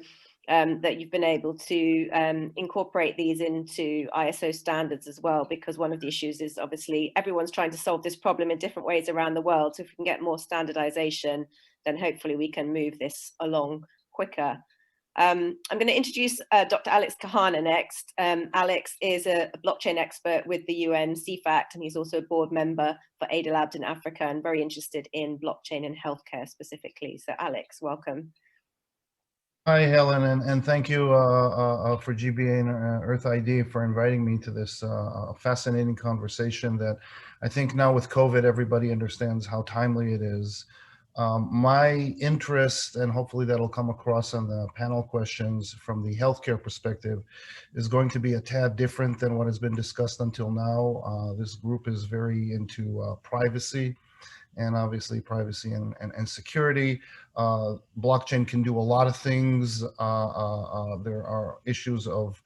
that you've been able to incorporate these into ISO standards as well, because one of the issues is obviously everyone's trying to solve this problem in different ways around the world. So if we can get more standardization, then hopefully we can move this along quicker. I'm going to introduce Dr. Alex Kahana next. Alex is a blockchain expert with the UN CFACT, and he's also a board member for Ada Labs in Africa and very interested in blockchain and healthcare specifically. So Alex, welcome. Hi, Helen, and thank you for GBA and Earth ID for inviting me to this fascinating conversation that I think now with COVID, everybody understands how timely it is. My interest, and hopefully that'll come across on the panel questions from the healthcare perspective, is going to be a tad different than what has been discussed until now. This group is very into privacy, and obviously privacy and security. Blockchain can do a lot of things. There are issues of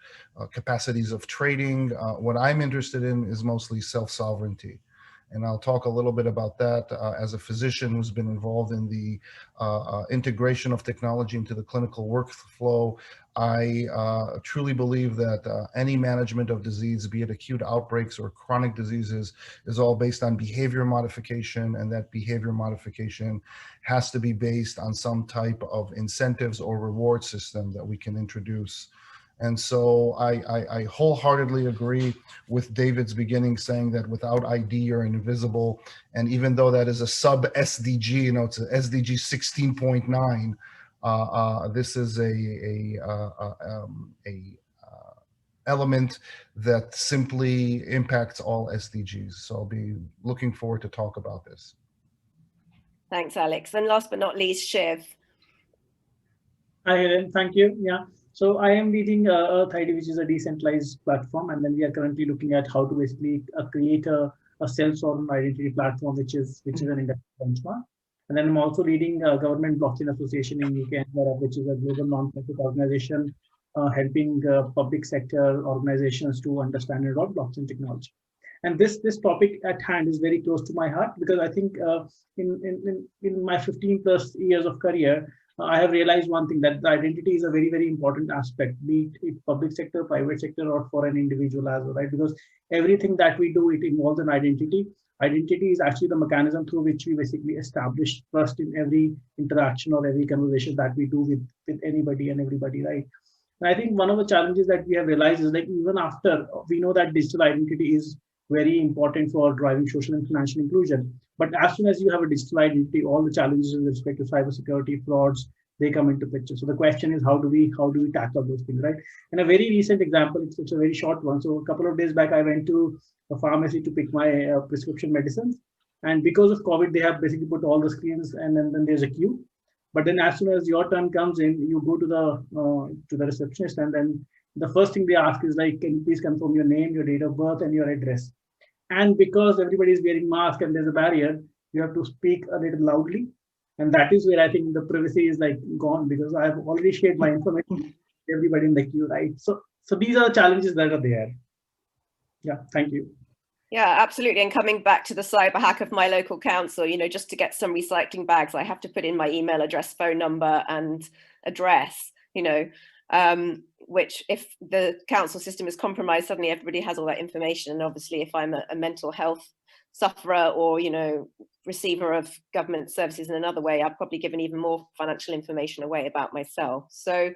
capacities of trading. What I'm interested in is mostly self-sovereignty. And I'll talk a little bit about that as a physician who's been involved in the integration of technology into the clinical workflow. I truly believe that any management of disease, be it acute outbreaks or chronic diseases, is all based on behavior modification, and that behavior modification has to be based on some type of incentives or reward system that we can introduce. And so I wholeheartedly agree with David's beginning saying that without ID, you're invisible. And even though that is a sub SDG, it's a SDG 16.9, this is a element that simply impacts all SDGs. So I'll be looking forward to talk about this. Thanks, Alex. And last but not least, Shiv. Hi, Helen. Thank you. Yeah. So I am leading Earth ID, which is a decentralized platform, and then we are currently looking at how to basically create a self-sovereign identity platform, which is an industry benchmark. And then I'm also leading a government blockchain association in UK and Europe, which is a global non-profit organization helping public sector organizations to understand and adopt blockchain technology. And this topic at hand is very close to my heart, because I think in my 15 plus years of career, I have realized one thing, that the identity is a very, very important aspect, be it public sector, private sector, or for an individual as well, right? Because everything that we do, it involves an identity. Identity is actually the mechanism through which we basically establish trust in every interaction or every conversation that we do with anybody and everybody, right? And I think one of the challenges that we have realized is, like, even after we know that digital identity is very important for driving social and financial inclusion, but as soon as you have a digital identity, all the challenges with respect to cybersecurity, frauds, they come into picture. So the question is, how do we tackle those things, right? And a very recent example, it's a very short one. So a couple of days back, I went to a pharmacy to pick my prescription medicines, and because of COVID, they have basically put all the screens, and then there's a queue. But then as soon as your turn comes in, you go to the receptionist, and then the first thing they ask is, like, can you please confirm your name, your date of birth, and your address? And because everybody is wearing masks and there's a barrier, you have to speak a little loudly. And that is where I think the privacy is, like, gone, because I have already shared my information with everybody in the queue, right? So these are the challenges that are there. Yeah, thank you. Yeah, absolutely. And coming back to the cyber hack of my local council, just to get some recycling bags, I have to put in my email address, phone number, and address. which if the council system is compromised, suddenly everybody has all that information. And obviously, if I'm a mental health sufferer or, you know, receiver of government services in another way, I've probably given even more financial information away about myself. So,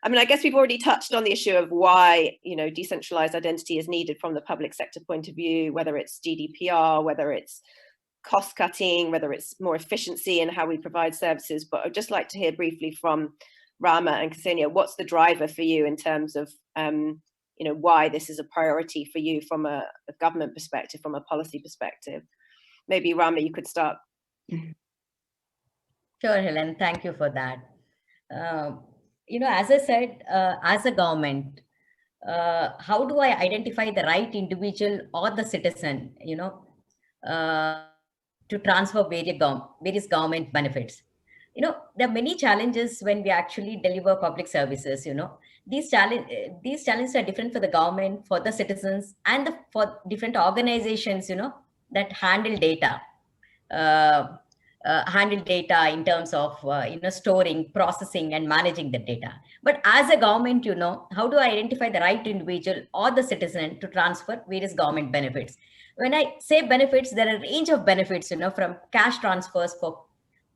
I mean, I guess we've already touched on the issue of why, you know, decentralized identity is needed from the public sector point of view, whether it's GDPR, whether it's cost cutting, whether it's more efficiency in how we provide services. But I'd just like to hear briefly from Rama and Ksenia, what's the driver for you in terms of, you know, why this is a priority for you from a government perspective, from a policy perspective? Maybe Rama, you could start. Sure, Helen, thank you for that. You know, as I said, as a government, how do I identify the right individual or the citizen, you know, to transfer various government benefits? You know, there are many challenges when we actually deliver public services. You know, these challenges are different for the government, for the citizens, and for different organizations, you know, that handle data. Handle data in terms of you know, storing, processing, and managing the data. But as a government, you know, how do I identify the right individual or the citizen to transfer various government benefits? When I say benefits, there are a range of benefits, you know, from cash transfers for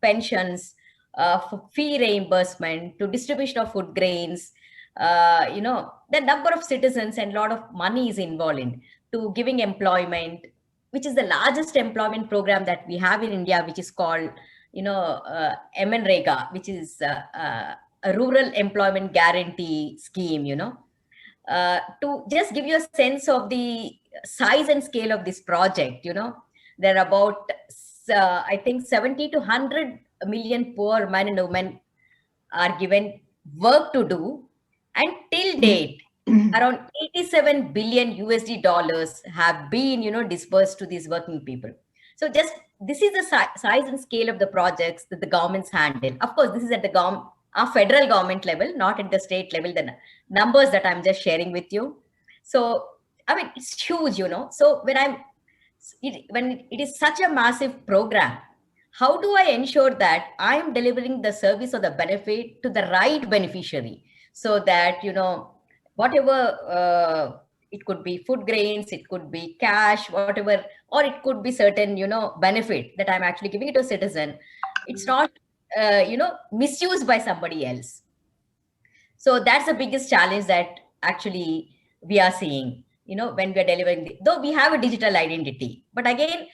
pensions, for fee reimbursement, to distribution of food grains. You know, the number of citizens and a lot of money is involved in, to giving employment, which is the largest employment program that we have in India, which is called, you know, MNREGA, which is a rural employment guarantee scheme, you know. To just give you a sense of the size and scale of this project, you know, there are about, I think, 70 to 100 million poor men and women are given work to do. And till date, around 87 billion USD dollars have been, you know, disbursed to these working people. So just, this is the size and scale of the projects that the governments handle. Of course, this is at the federal government level, not at the state level, the numbers that I'm just sharing with you. So, I mean, it's huge, you know. So when it is such a massive program, how do I ensure that I am delivering the service or the benefit to the right beneficiary, so that, you know, whatever, it could be food grains, it could be cash, whatever, or it could be certain, you know, benefit that I'm actually giving it to a citizen, it's not, you know, misused by somebody else. So that's the biggest challenge that actually we are seeing, you know, when we are delivering, though we have a digital identity, but again,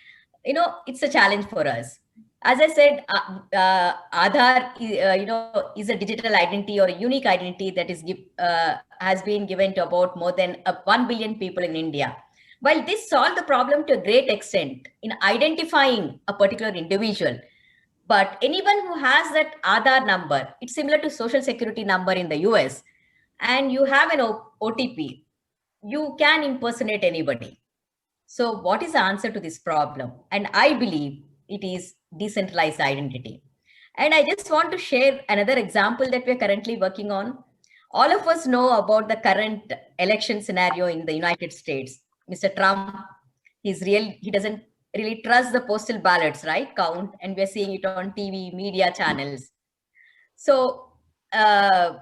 you know, it's a challenge for us. As I said, Aadhaar, you know, is a digital identity or a unique identity that is has been given to about more than 1 billion people in India. While this solved the problem to a great extent in identifying a particular individual, but anyone who has that Aadhaar number, it's similar to Social Security number in the US, and you have an OTP, you can impersonate anybody. So what is the answer to this problem? And I believe it is decentralized identity. And I just want to share another example that we're currently working on. All of us know about the current election scenario in the United States. Mr. Trump, he doesn't really trust the postal ballots, right, count, and we're seeing it on TV, media channels. So how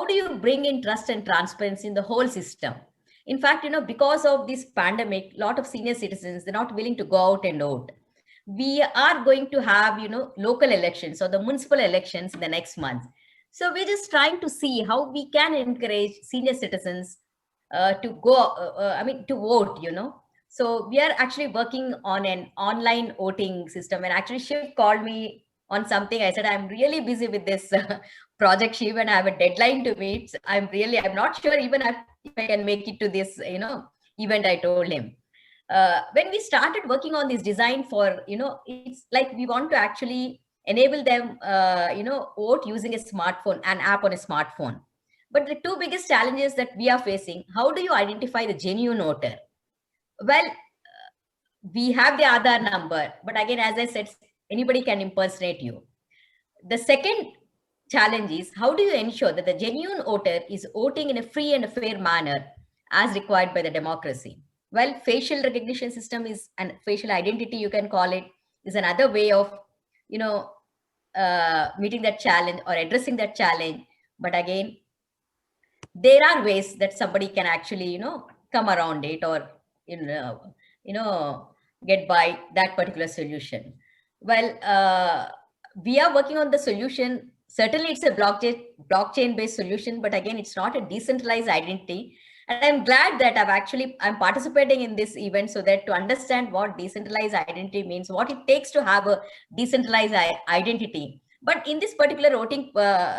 do you bring in trust and transparency in the whole system? In fact, you know, because of this pandemic, a lot of senior citizens, they're not willing to go out and vote. We are going to have, you know, local elections or the municipal elections in the next month. So we're just trying to see how we can encourage senior citizens to go, to vote, you know. So we are actually working on an online voting system. And actually Shiv called me on something. I said, I'm really busy with this project, Shiv, and I have a deadline to meet. I'm not sure even if I can make it to this, you know, event, I told him. When we started working on this design for, you know, it's like we want to actually enable them, you know, vote using a smartphone, an app on a smartphone. But the two biggest challenges that we are facing, how do you identify the genuine voter? Well, we have the Aadhaar number, but again, as I said, anybody can impersonate you. The second challenge is, how do you ensure that the genuine voter is voting in a free and a fair manner as required by the democracy? Well, facial recognition system is, and facial identity, you can call it, is another way of, you know, meeting that challenge or addressing that challenge. But again, there are ways that somebody can actually, come around it, or, get by that particular solution. Well, we are working on the solution. Certainly it's a blockchain based solution, but again, it's not a decentralized identity. And I'm glad that I'm participating in this event, so that to understand what decentralized identity means, what it takes to have a decentralized identity. But in this particular voting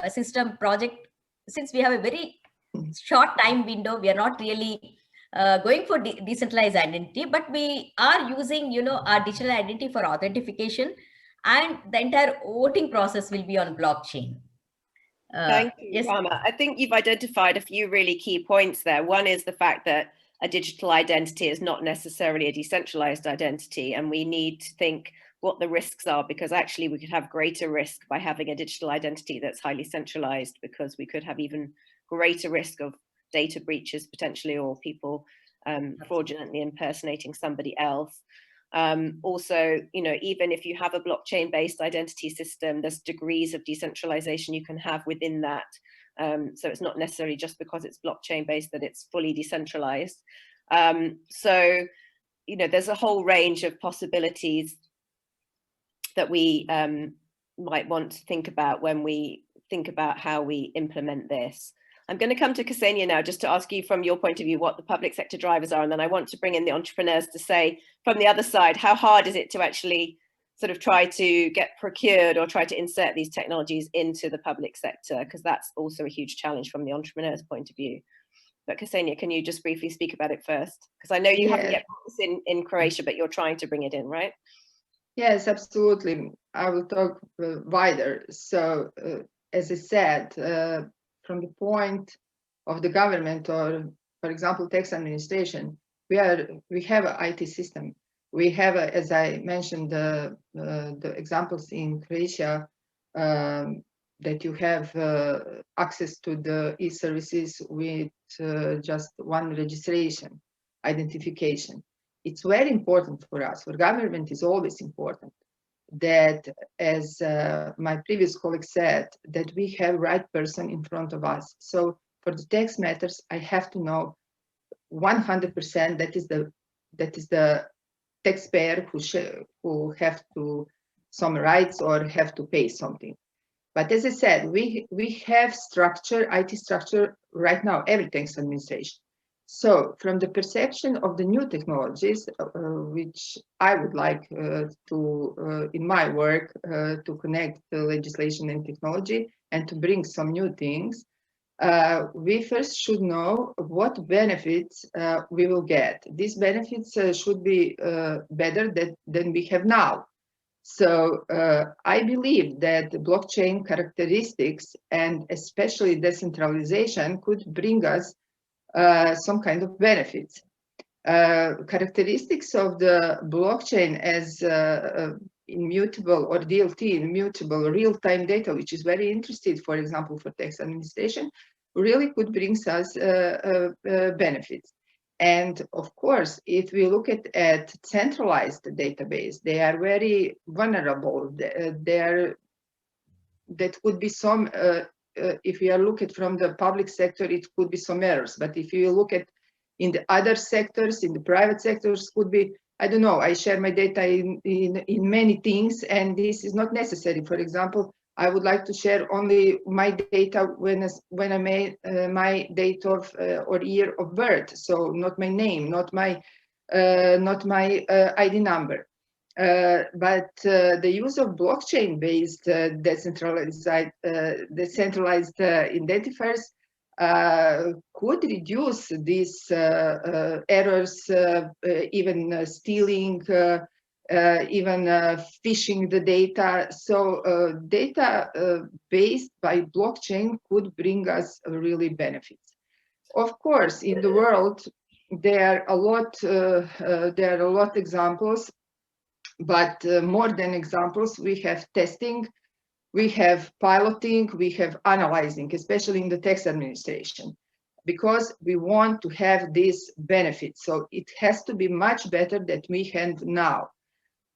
system project, since we have a very short time window, we are not really going for decentralized identity, but we are using, our digital identity for authentication, and the entire voting process will be on blockchain. Thank you, yes. Rama. I think you've identified a few really key points there. One is the fact that a digital identity is not necessarily a decentralized identity, and we need to think what the risks are, because actually we could have greater risk by having a digital identity that's highly centralized, because we could have even greater risk of data breaches potentially, or people fraudulently impersonating somebody else. Also, even if you have a blockchain-based identity system, there's degrees of decentralization you can have within that. So it's not necessarily just because it's blockchain-based that it's fully decentralized. So, there's a whole range of possibilities that we might want to think about when we think about how we implement this. I'm going to come to Ksenia now, just to ask you from your point of view what the public sector drivers are, and then I want to bring in the entrepreneurs to say from the other side, how hard is it to actually sort of try to get procured or try to insert these technologies into the public sector, because that's also a huge challenge from the entrepreneur's point of view. But Ksenia, can you just briefly speak about it first? Because I know you haven't yet put this in Croatia, but you're trying to bring it in, right? Yes, absolutely. I will talk wider. So, as I said, from the point of the government, or for example, tax administration, we have an IT system. We have, as I mentioned, the examples in Croatia, that you have access to the e-services with just one registration, identification. It's very important for us. For government, is always important that, as my previous colleague said, that we have right person in front of us. So for the tax matters, I have to know 100% that is the taxpayer who have to some rights or have to pay something. But as I said, we have structure, IT structure right now, every tax administration. So from the perception of the new technologies, which I would like to, in my work, to connect the legislation and technology and to bring some new things, we first should know what benefits we will get. These benefits should be better than we have now. So I believe that the blockchain characteristics and especially decentralization could bring us some kind of benefits. Characteristics of the blockchain as immutable, or DLT, immutable real-time data, which is very interesting, for example, for tax administration, really could bring us benefits. And of course, if we look at centralized database, they are very vulnerable. That could be some, if we are looking from the public sector, it could be some errors. But if you look at in the other sectors, in the private sectors, could be, I don't know, I share my data in many things, and this is not necessary. For example, I would like to share only my data when I made my date of or year of birth, so not my name, not my ID number. But the use of blockchain-based decentralized identifiers could reduce these errors, even stealing, even phishing the data. So data based by blockchain could bring us really benefits. Of course, in the world, there are a lot examples, but more than examples, we have testing, we have piloting, we have analyzing, especially in the tax administration, because we want to have these benefits. So it has to be much better than we have now.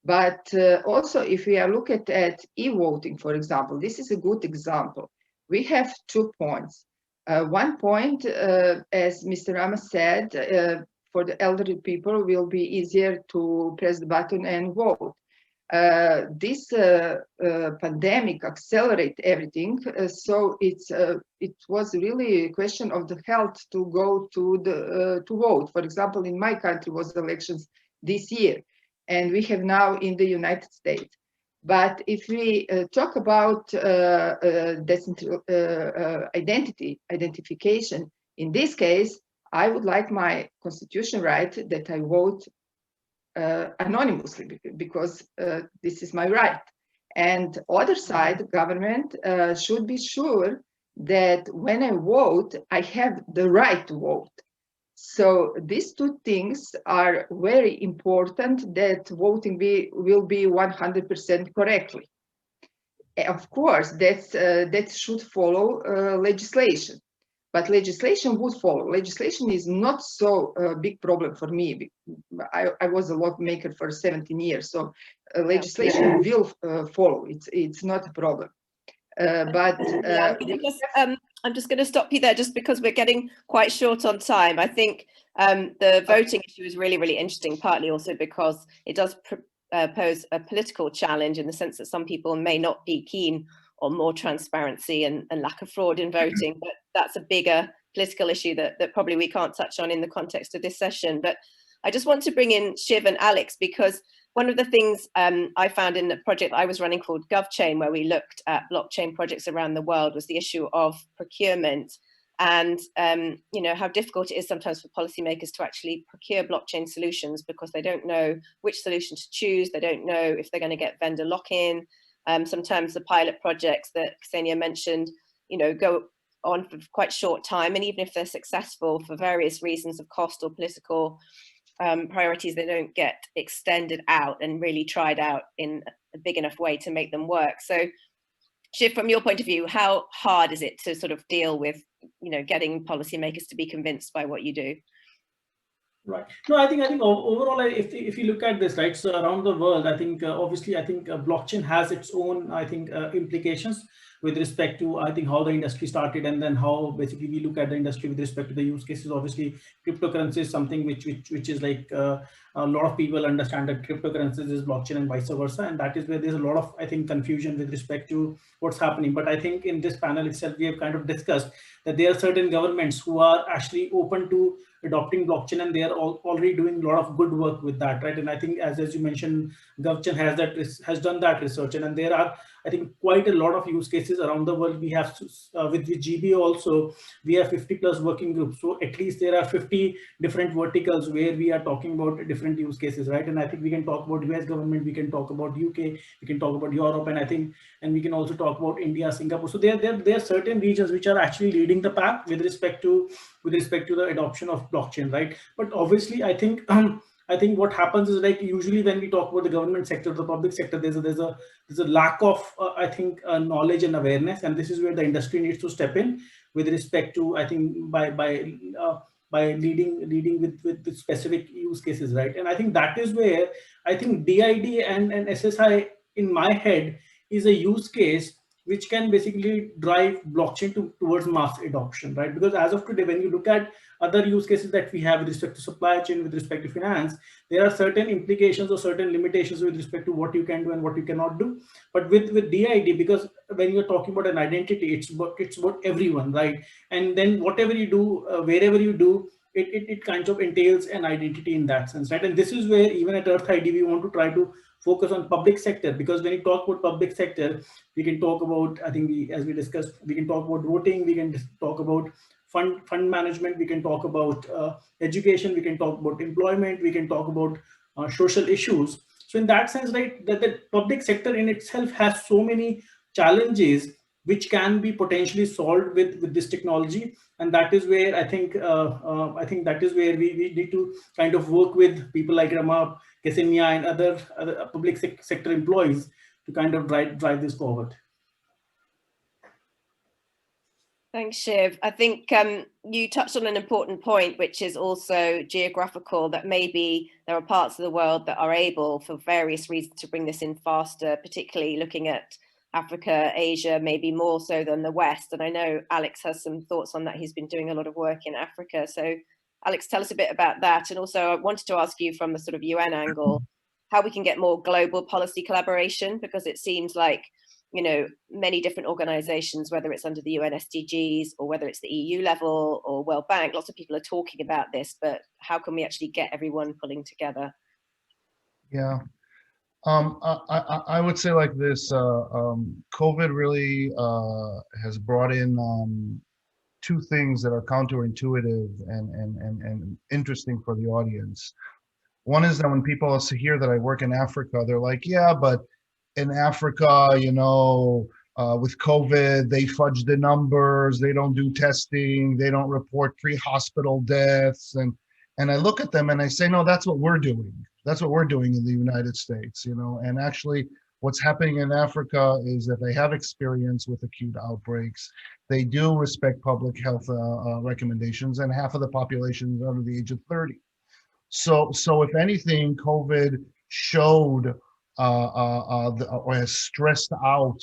But also, if we are looking at e-voting, for example, this is a good example. we have 2 points. One point, as Mr. Rama said, for the elderly people will be easier to press the button and vote. This pandemic accelerate everything, so it was really a question of the health to go to vote. For example, in my country was elections this year, and we have now in the United States. But if we talk about identification, in this case, I would like my constitution right that I vote anonymously, because this is my right. And other side, government should be sure that when I vote, I have the right to vote. So these 2 things are very important, that voting will be 100% correctly. Of course, that should follow legislation. But legislation would follow. Legislation is not so big problem for me. I was a lawmaker for 17 years, so legislation will follow. It's not a problem. I'm just going to stop you there, just because we're getting quite short on time. I think the voting issue is really, really interesting, partly also because it does pose a political challenge, in the sense that some people may not be keen on more transparency and lack of fraud in voting, but that's a bigger political issue that probably we can't touch on in the context of this session. But I just want to bring in Shiv and Alex, because one of the things I found in the project I was running called GovChain, where we looked at blockchain projects around the world, was the issue of procurement, and you know, how difficult it is sometimes for policymakers to actually procure blockchain solutions, because they don't know which solution to choose. They don't know if they're going to get vendor lock-in. Sometimes the pilot projects that Ksenia mentioned, you know, go on for quite short time, and even if they're successful, for various reasons of cost or political priorities, they don't get extended out and really tried out in a big enough way to make them work. So Shiv, from your point of view, how hard is it to sort of deal with, you know, getting policymakers to be convinced by what you do? Right. No, I think overall, if you look at this, right, so around the world, I think obviously, I think blockchain has its own, I think, implications with respect to, I think, how the industry started, and then how basically we look at the industry with respect to the use cases. Obviously, cryptocurrency is something which is like a lot of people understand that cryptocurrencies is blockchain and vice versa, and that is where there's a lot of, I think, confusion with respect to what's happening. But I think in this panel itself, we have kind of discussed that there are certain governments who are actually open to adopting blockchain, and they are already doing a lot of good work with that, right? And I think, as you mentioned, GovChain has done that research, and there are, I think, quite a lot of use cases around the world. We have with GBA also, we have 50+ working groups, so at least there are 50 different verticals where we are talking about different use cases, right? And I think we can talk about US government, we can talk about UK, we can talk about Europe, and I think, and we can also talk about India, Singapore. So there are certain regions which are actually leading the pack with respect to the adoption of blockchain, right? But obviously, I think what happens is, like, usually when we talk about the government sector, the public sector, there's a lack of I think knowledge and awareness, and this is where the industry needs to step in with respect to, I think, by leading with specific use cases, right? And I think that is where I think DID and SSI, in my head, is a use case which can basically drive blockchain towards mass adoption, right? Because as of today, when you look at other use cases that we have with respect to supply chain, with respect to finance, there are certain implications or certain limitations with respect to what you can do and what you cannot do. But with DID, because when you're talking about an identity, it's about everyone, right? And then whatever you do, wherever you do, it kind of entails an identity in that sense, right? And this is where even at Earth ID, we want to try to focus on public sector, because when you talk about public sector, we can talk about, I think, as we discussed, we can talk about voting, we can talk about fund management, we can talk about education, we can talk about employment, we can talk about social issues. So in that sense, right, that the public sector in itself has so many challenges which can be potentially solved with this technology, and that is where I think that is where we need to kind of work with people like Rama, Ksenia, and other public sector employees to kind of drive this forward. Thanks, Shiv. I think you touched on an important point, which is also geographical, that maybe there are parts of the world that are able, for various reasons, to bring this in faster, particularly looking at Africa, Asia, maybe more so than the West. And I know Alex has some thoughts on that. He's been doing a lot of work in Africa. So Alex, tell us a bit about that. And also I wanted to ask you from the sort of UN angle, how we can get more global policy collaboration, because it seems like, you know, many different organizations, whether it's under the UN SDGs or whether it's the EU level or World Bank, lots of people are talking about this, but how can we actually get everyone pulling together? Yeah. I would say like this, COVID really has brought in two things that are counterintuitive and interesting for the audience. One is that when people hear that I work in Africa, they're like, yeah, but in Africa, you know, with COVID, they fudge the numbers, they don't do testing, they don't report pre-hospital deaths. And I look at them and I say, no, that's what we're doing. That's what we're doing in the United States, you know. And actually what's happening in Africa is that they have experience with acute outbreaks. They do respect public health recommendations, and half of the population is under the age of 30. So if anything, COVID showed or has stressed out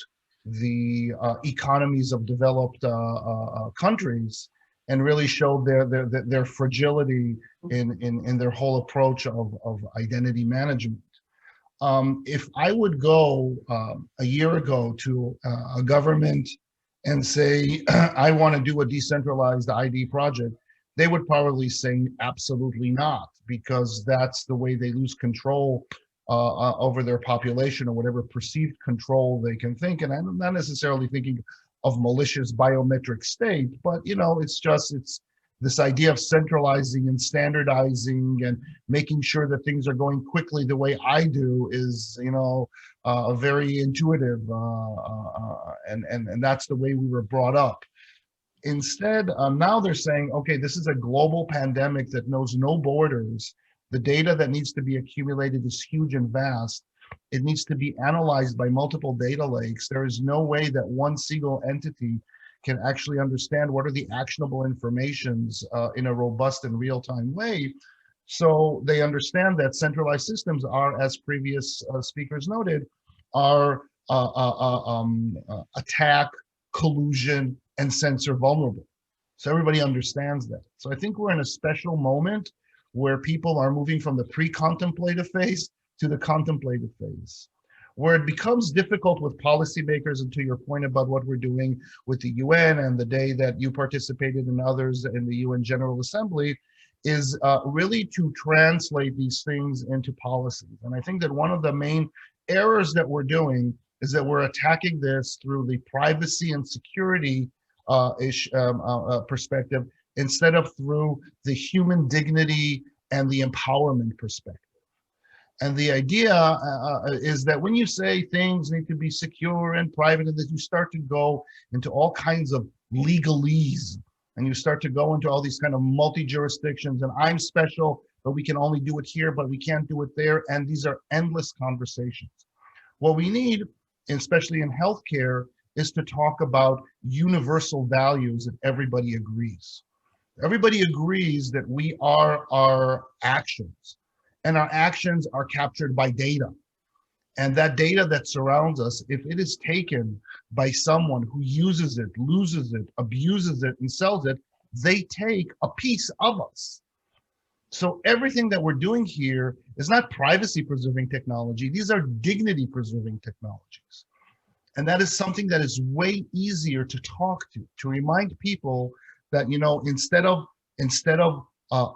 the economies of developed countries, and really showed their fragility in their whole approach of identity management. If I would go a year ago to a government and say, I want to do a decentralized ID project, they would probably say absolutely not, because that's the way they lose control over their population, or whatever perceived control they can think. And I'm not necessarily thinking of malicious biometric state, but you know, it's this idea of centralizing and standardizing and making sure that things are going quickly the way I do is, you know, very intuitive, and that's the way we were brought up. Instead, now they're saying, okay, this is a global pandemic that knows no borders. The data that needs to be accumulated is huge and vast. It needs to be analyzed by multiple data lakes. There is no way that one single entity can actually understand what are the actionable informations in a robust and real-time way. So they understand that centralized systems are, as previous speakers noted, are attack, collusion, and censor vulnerable. So everybody understands that. So I think we're in a special moment where people are moving from the pre-contemplative phase to the contemplative phase, where it becomes difficult with policymakers, and to your point about what we're doing with the UN and the day that you participated and others in the UN General Assembly, is really to translate these things into policies. And I think that one of the main errors that we're doing is that we're attacking this through the privacy and security perspective, instead of through the human dignity and the empowerment perspective. And the idea is that when you say things need to be secure and private, and that you start to go into all kinds of legalese, and you start to go into all these kind of multi-jurisdictions, and I'm special, but we can only do it here, but we can't do it there. And these are endless conversations. What we need, especially in healthcare, is to talk about universal values that everybody agrees. Everybody agrees that we are our actions, and our actions are captured by data. And that data that surrounds us, if it is taken by someone who uses it, loses it, abuses it, and sells it, they take a piece of us. So everything that we're doing here is not privacy-preserving technology. These are dignity-preserving technologies. And that is something that is way easier to talk to remind people that, you know, instead of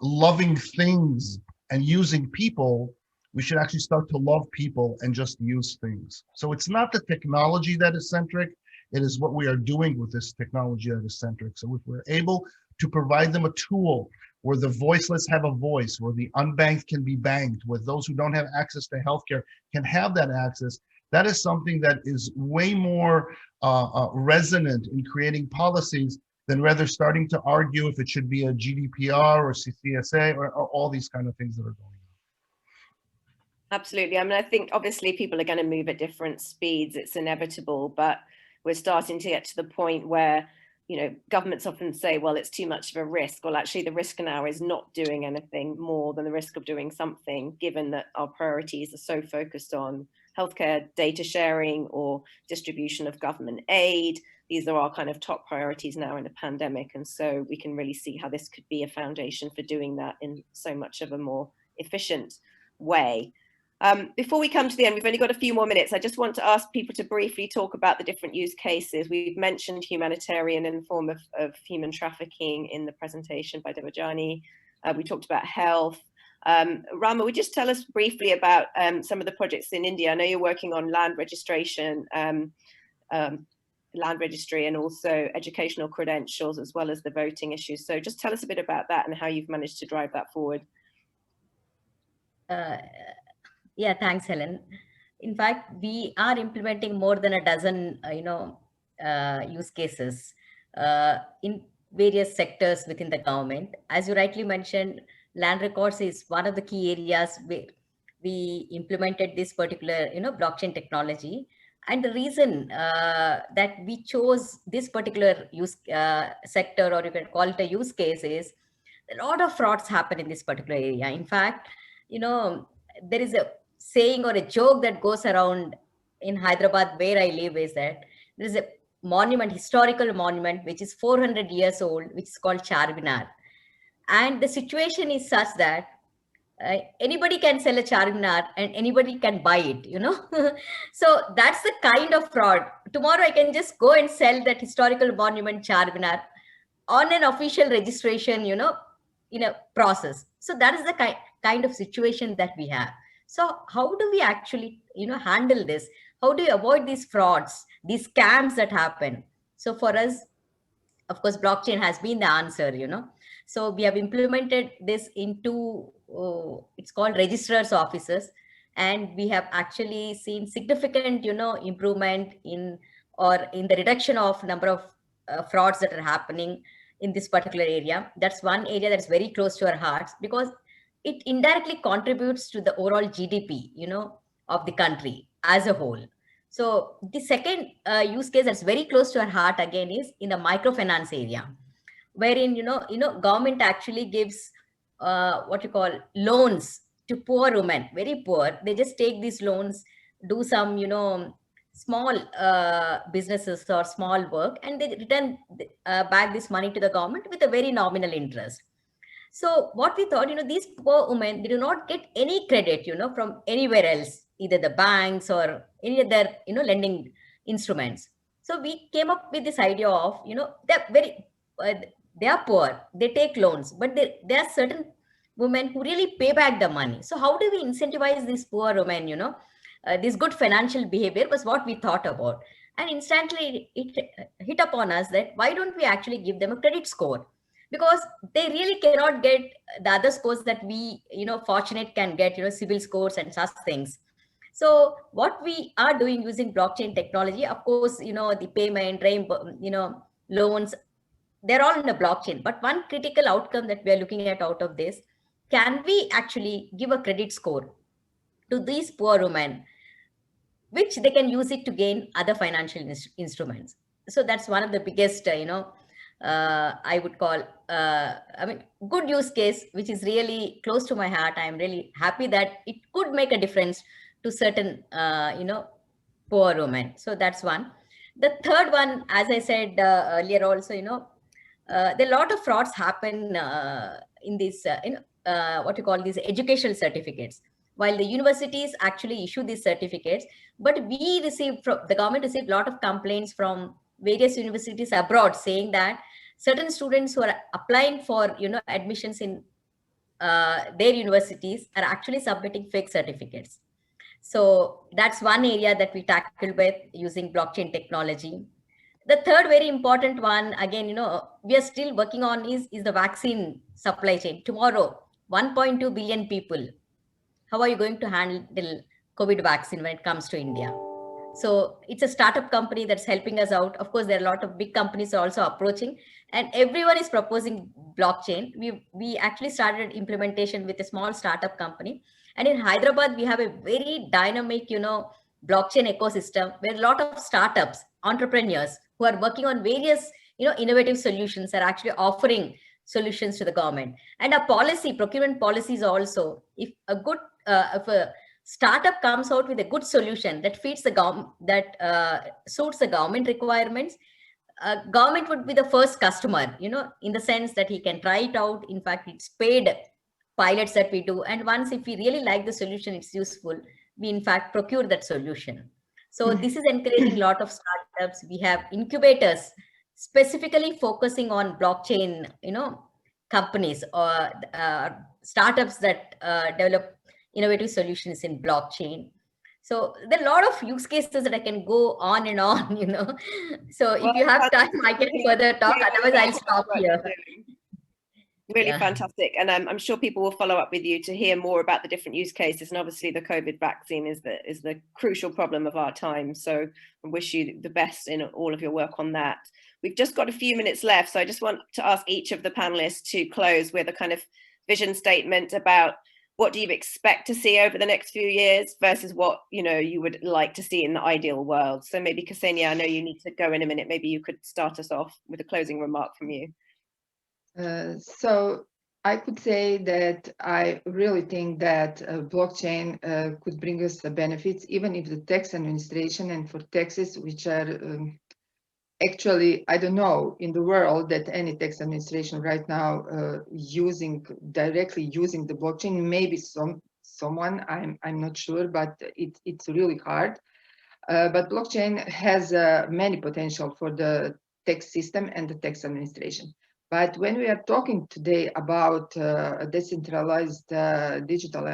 loving things and using people, we should actually start to love people and just use things. So it's not the technology that is centric, it is what we are doing with this technology that is centric. So if we're able to provide them a tool where the voiceless have a voice, where the unbanked can be banked, where those who don't have access to healthcare can have that access, that is something that is way more resonant in creating policies than rather starting to argue if it should be a GDPR or CCSA or all these kind of things that are going on. Absolutely. I mean, I think obviously people are going to move at different speeds. It's inevitable, but we're starting to get to the point where, you know, governments often say, well, it's too much of a risk. Well, actually, the risk now is not doing anything more than the risk of doing something, given that our priorities are so focused on healthcare data sharing or distribution of government aid. These are our kind of top priorities now in a pandemic. And so we can really see how this could be a foundation for doing that in so much of a more efficient way. Before we come to the end, we've only got a few more minutes. I just want to ask people to briefly talk about the different use cases. We've mentioned humanitarian in the form of human trafficking in the presentation by Devajani. We talked about health. Rama, would you just tell us briefly about some of the projects in India? I know you're working on land registration, land registry, and also educational credentials, as well as the voting issues. So just tell us a bit about that and how you've managed to drive that forward. Yeah, thanks, Helen. In fact, we are implementing more than a dozen, use cases in various sectors within the government. As you rightly mentioned, land records is one of the key areas where we implemented this particular, blockchain technology. And the reason that we chose this particular use sector, or you can call it a use case, is a lot of frauds happen in this particular area. In fact, there is a saying or a joke that goes around in Hyderabad, where I live, is that there is a monument, historical monument, which is 400 years old, which is called Charminar. And the situation is such that anybody can sell a Charminar and anybody can buy it, So that's the kind of fraud. Tomorrow I can just go and sell that historical monument Charminar on an official registration, in a process. So that is the kind of situation that we have. So how do we actually, handle this? How do you avoid these frauds, these scams that happen? So for us, of course, blockchain has been the answer, So we have implemented this into, it's called registrar's offices. And we have actually seen significant, improvement in the reduction of number of frauds that are happening in this particular area. That's one area that's very close to our hearts, because it indirectly contributes to the overall GDP, of the country as a whole. So the second use case that's very close to our heart again is in the microfinance area, wherein, government actually gives what you call loans to poor women, very poor. They just take these loans, do some, small businesses or small work, and they return back this money to the government with a very nominal interest. So what we thought, these poor women, they do not get any credit, from anywhere else, either the banks or any other, lending instruments. So we came up with this idea of, they're very, they are poor, they take loans, but there are certain women who really pay back the money. So how do we incentivize these poor women, this good financial behavior was what we thought about. And instantly it hit upon us that why don't we actually give them a credit score? Because they really cannot get the other scores that we, fortunate can get, CIBIL scores and such things. So what we are doing using blockchain technology, of course, the payment, loans, they're all in the blockchain. But one critical outcome that we are looking at out of this, can we actually give a credit score to these poor women, which they can use it to gain other financial instruments? So that's one of the biggest, I would call, good use case, which is really close to my heart. I'm really happy that it could make a difference to certain, poor women. So that's one. The third one, as I said earlier also, there are a lot of frauds happen in this, what you call these educational certificates. While the universities actually issue these certificates, but the government received a lot of complaints from various universities abroad saying that certain students who are applying for, admissions in their universities are actually submitting fake certificates. So that's one area that we tackled with using blockchain technology. The third very important one, again, we are still working on is the vaccine supply chain. Tomorrow, 1.2 billion people. How are you going to handle COVID vaccine when it comes to India? So it's a startup company that's helping us out. Of course, there are a lot of big companies also approaching, and everyone is proposing blockchain. We actually started implementation with a small startup company. And in Hyderabad, we have a very dynamic, blockchain ecosystem where a lot of startups, entrepreneurs who are working on various, innovative solutions are actually offering solutions to the government. And our policy, procurement policies also, if a startup comes out with a good solution that fits the government, that suits the government requirements, government would be the first customer, in the sense that he can try it out. In fact, it's paid pilots that we do. And once, if we really like the solution, it's useful, we in fact procure that solution. So this is encouraging a lot of startups. We have incubators specifically focusing on blockchain, companies or startups that develop innovative solutions in blockchain. So there are a lot of use cases that I can go on and on, So if you have time, I can further talk. Otherwise, I'll stop here. Really fantastic. And I'm sure people will follow up with you to hear more about the different use cases. And obviously the COVID vaccine is the crucial problem of our time. So I wish you the best in all of your work on that. We've just got a few minutes left. So I just want to ask each of the panelists to close with a kind of vision statement about what do you expect to see over the next few years versus what you would like to see in the ideal world. So maybe Ksenia, I know you need to go in a minute. Maybe you could start us off with a closing remark from you. So I could say that I really think that blockchain could bring us the benefits, even if the tax administration and for taxes, which are actually, I don't know in the world that any tax administration right now directly using the blockchain. Maybe someone, I'm not sure, but it's really hard. But blockchain has many potential for the tax system and the tax administration. But when we are talking today about a decentralized digital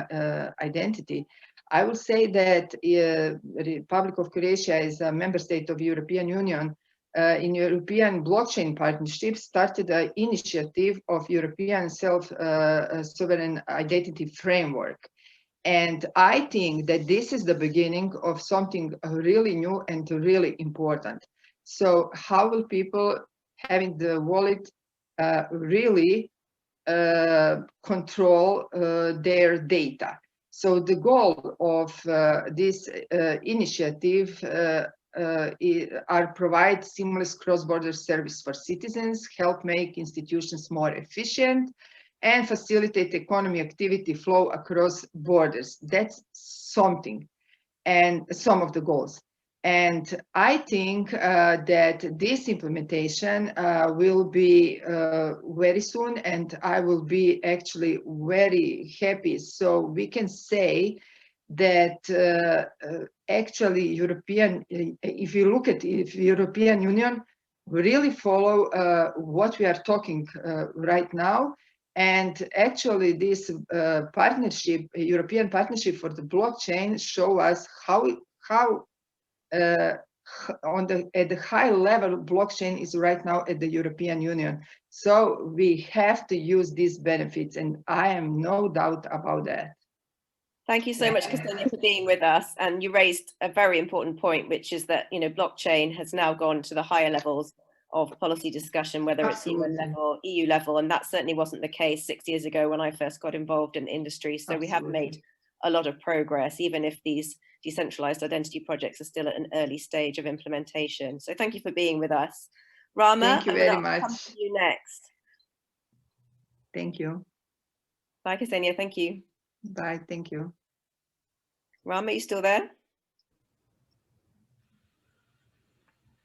identity, I will say that the Republic of Croatia is a member state of European Union. In European Blockchain Partnership started an initiative of European self-sovereign identity framework. And I think that this is the beginning of something really new and really important. So how will people having the wallet really control their data? So the goal of this initiative are provide seamless cross-border service for citizens, help make institutions more efficient, and facilitate economy activity flow across borders. That's something, and some of the goals. And I think that this implementation will be very soon, and I will be actually very happy. So we can say that actually if you look at if European Union really follow what we are talking right now, and actually this partnership, European partnership for the blockchain, show us how at the high level blockchain is right now at the European Union. So we have to use these benefits, and I am no doubt about that. Thank you so much, Ksenia, for being with us. And you raised a very important point, which is that blockchain has now gone to the higher levels of policy discussion, whether Absolutely. it's UN level, EU level, and that certainly wasn't the case 6 years ago when I first got involved in the industry. So Absolutely. we have made a lot of progress, even if these decentralized identity projects are still at an early stage of implementation. So thank you for being with us. Rama, thank you very much. Come to you next. Thank you. Bye, Ksenia. Thank you. Bye. Thank you. Rama, you still there?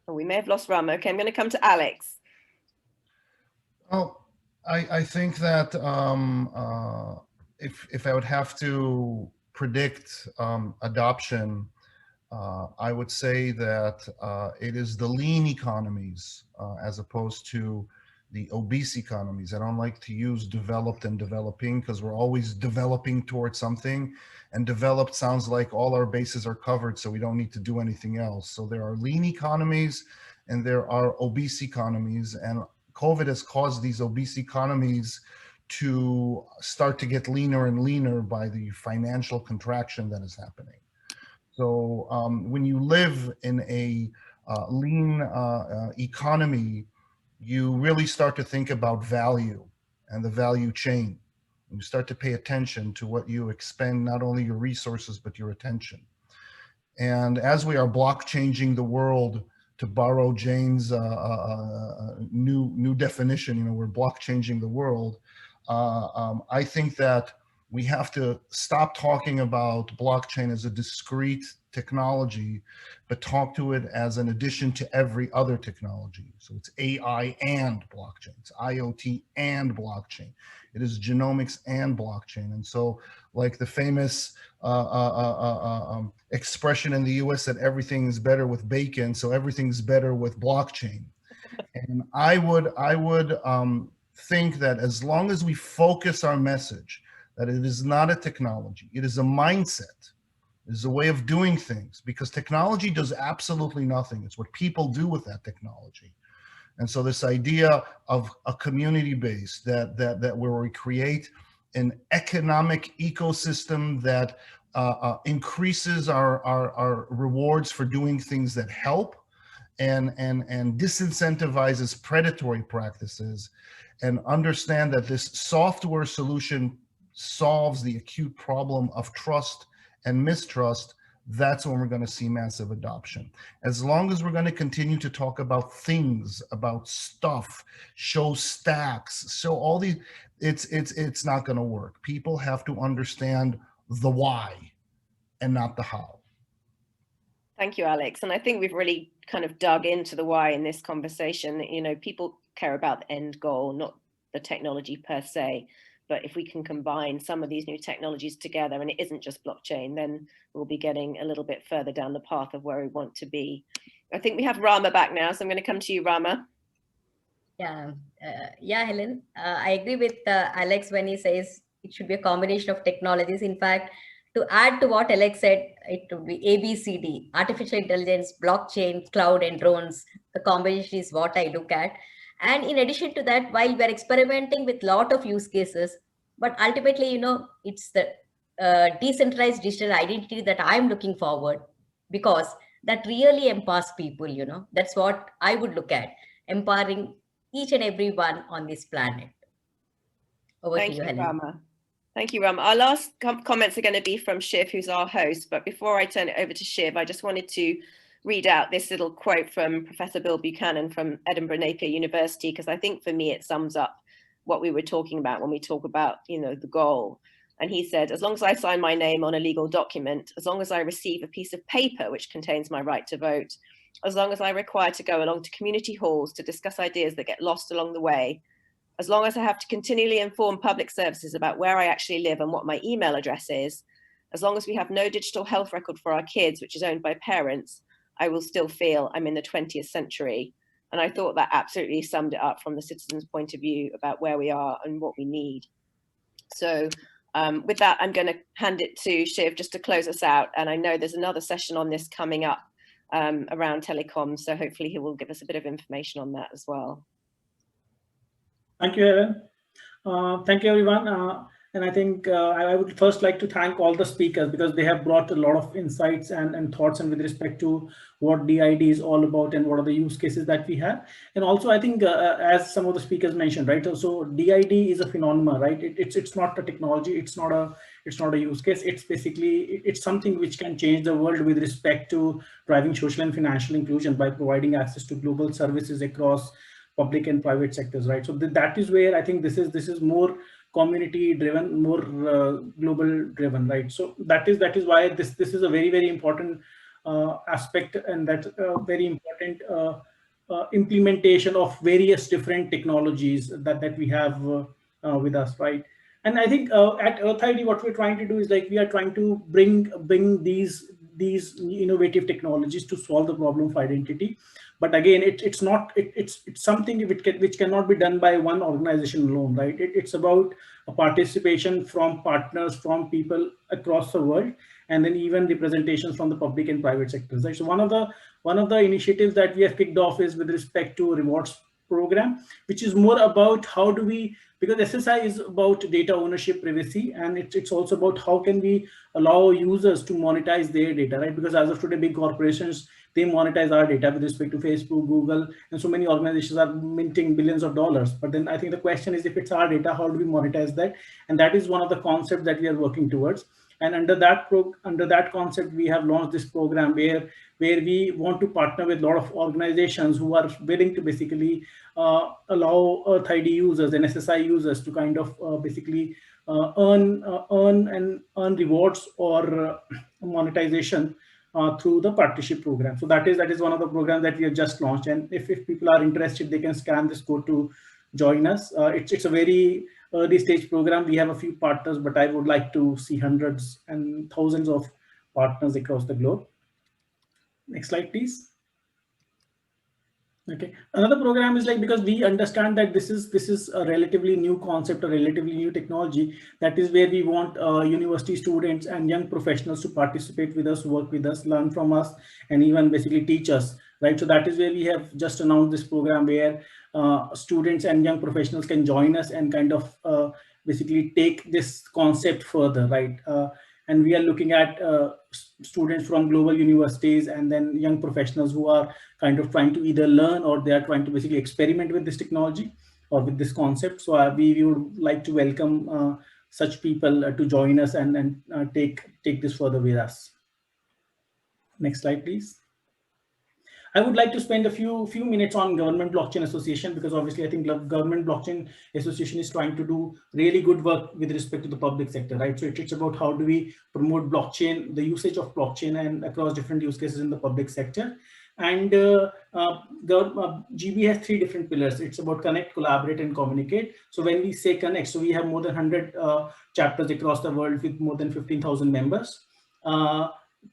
Oh, we may have lost Rama. Okay, I'm going to come to Alex. Well, I think that if I would have to predict adoption, I would say that it is the lean economies as opposed to the obese economies. I don't like to use developed and developing because we're always developing towards something, and developed sounds like all our bases are covered, so we don't need to do anything else. So there are lean economies and there are obese economies, and COVID has caused these obese economies to start to get leaner and leaner by the financial contraction that is happening. So when you live in a lean economy, you really start to think about value and the value chain. You start to pay attention to what you expend, not only your resources, but your attention. And as we are block changing the world, to borrow Jane's new definition, we're block changing the world. I think that We have to stop talking about blockchain as a discrete technology, but talk to it as an addition to every other technology. So it's AI and blockchain, it's IoT and blockchain. It is genomics and blockchain. And so like the famous expression in the US that everything is better with bacon, so everything's better with blockchain. And I would think that as long as we focus our message, that it is not a technology, it is a mindset, it is a way of doing things, because technology does absolutely nothing. It's what people do with that technology. And so this idea of a community base that where we create an economic ecosystem that increases our rewards for doing things that help and disincentivizes predatory practices, and understand that this software solution solves the acute problem of trust and mistrust, that's when we're going to see massive adoption. As long as we're going to continue to talk about things, about stuff, show stacks, show all these, it's not going to work. People have to understand the why and not the how. Thank you, Alex. And I think we've really kind of dug into the why in this conversation. You know, people care about the end goal, not the technology per se. But if we can combine some of these new technologies together, and it isn't just blockchain, then we'll be getting a little bit further down the path of where we want to be. I think we have Rama back now, so I'm going to come to you, Rama. Yeah, Helen, I agree with Alex when he says it should be a combination of technologies. In fact, to add to what Alex said, it would be ABCD, artificial intelligence, blockchain, cloud, and drones. The combination is what I look at. And in addition to that, while we're experimenting with a lot of use cases, but ultimately, you know, it's the decentralized digital identity that I'm looking forward, because that really empowers people, you know, that's what I would look at, empowering each and every one on this planet. Over to you, Helen. Rama. Thank you, Rama. Our last comments are going to be from Shiv, who's our host. But before I turn it over to Shiv, I just wanted to read out this little quote from Professor Bill Buchanan from Edinburgh Napier University, because I think for me it sums up what we were talking about when we talk about, you know, the goal. And he said, as long as I sign my name on a legal document, as long as I receive a piece of paper which contains my right to vote, as long as I'm required to go along to community halls to discuss ideas that get lost along the way, as long as I have to continually inform public services about where I actually live and what my email address is, as long as we have no digital health record for our kids, which is owned by parents, I will still feel I'm in the 20th century. And I thought that absolutely summed it up from the citizen's point of view about where we are and what we need. So with that, I'm going to hand it to Shiv just to close us out. And I know there's another session on this coming up around telecoms. So hopefully he will give us a bit of information on that as well. Thank you, Helen. Thank you, everyone. And I think I would first like to thank all the speakers, because they have brought a lot of insights and thoughts and with respect to what DID is all about and what are the use cases that we have. And also, I think as some of the speakers mentioned, right? So DID is a phenomenon, right? It's not a technology. It's not a use case. It's basically, it's something which can change the world with respect to driving social and financial inclusion by providing access to global services across public and private sectors, right? So that is where I think this is more community driven, more global driven, right? So that is why this is a very, very important aspect, and that's very important implementation of various different technologies that we have with us, right? And I think at Earth ID, what we're trying to do is, like, we are trying to bring these innovative technologies to solve the problem of identity. But again, it's something which cannot be done by one organization alone, right? It's about a participation from partners, from people across the world, and then even representations from the public and private sectors, right? So one of the initiatives that we have kicked off is with respect to rewards program, which is more about how do we, because SSI is about data ownership, privacy, and it's also about how can we allow users to monetize their data, right? Because as of today, big corporations, they monetize our data with respect to Facebook, Google, and so many organizations are minting billions of dollars. But then I think the question is, if it's our data, how do we monetize that? And that is one of the concepts that we are working towards. And under that concept, we have launched this program where we want to partner with a lot of organizations who are willing to basically allow Earth ID users and SSI users to kind of basically earn rewards or monetization through the partnership program. So that is one of the programs that we have just launched. And if people are interested, they can scan this code to join us. It's a very early stage program. We have a few partners, but I would like to see hundreds and thousands of partners across the globe. Next slide, please. Okay, another program is like, because we understand that this is a relatively new concept, a relatively new technology. That is where we want university students and young professionals to participate with us, work with us, learn from us, and even basically teach us, right? So that is where we have just announced this program where students and young professionals can join us and kind of basically take this concept further, right? And we are looking at students from global universities and then young professionals who are kind of trying to either learn or they are trying to basically experiment with this technology or with this concept. So we would like to welcome such people to join us and take this further with us. Next slide, please. I would like to spend a few minutes on Government Blockchain Association, because obviously I think Government Blockchain Association is trying to do really good work with respect to the public sector, right? So it's about how do we promote blockchain, the usage of blockchain and across different use cases in the public sector. And GB has 3 different pillars. It's about connect, collaborate, and communicate. So when we say connect, so we have more than 100 chapters across the world with more than 15,000 members.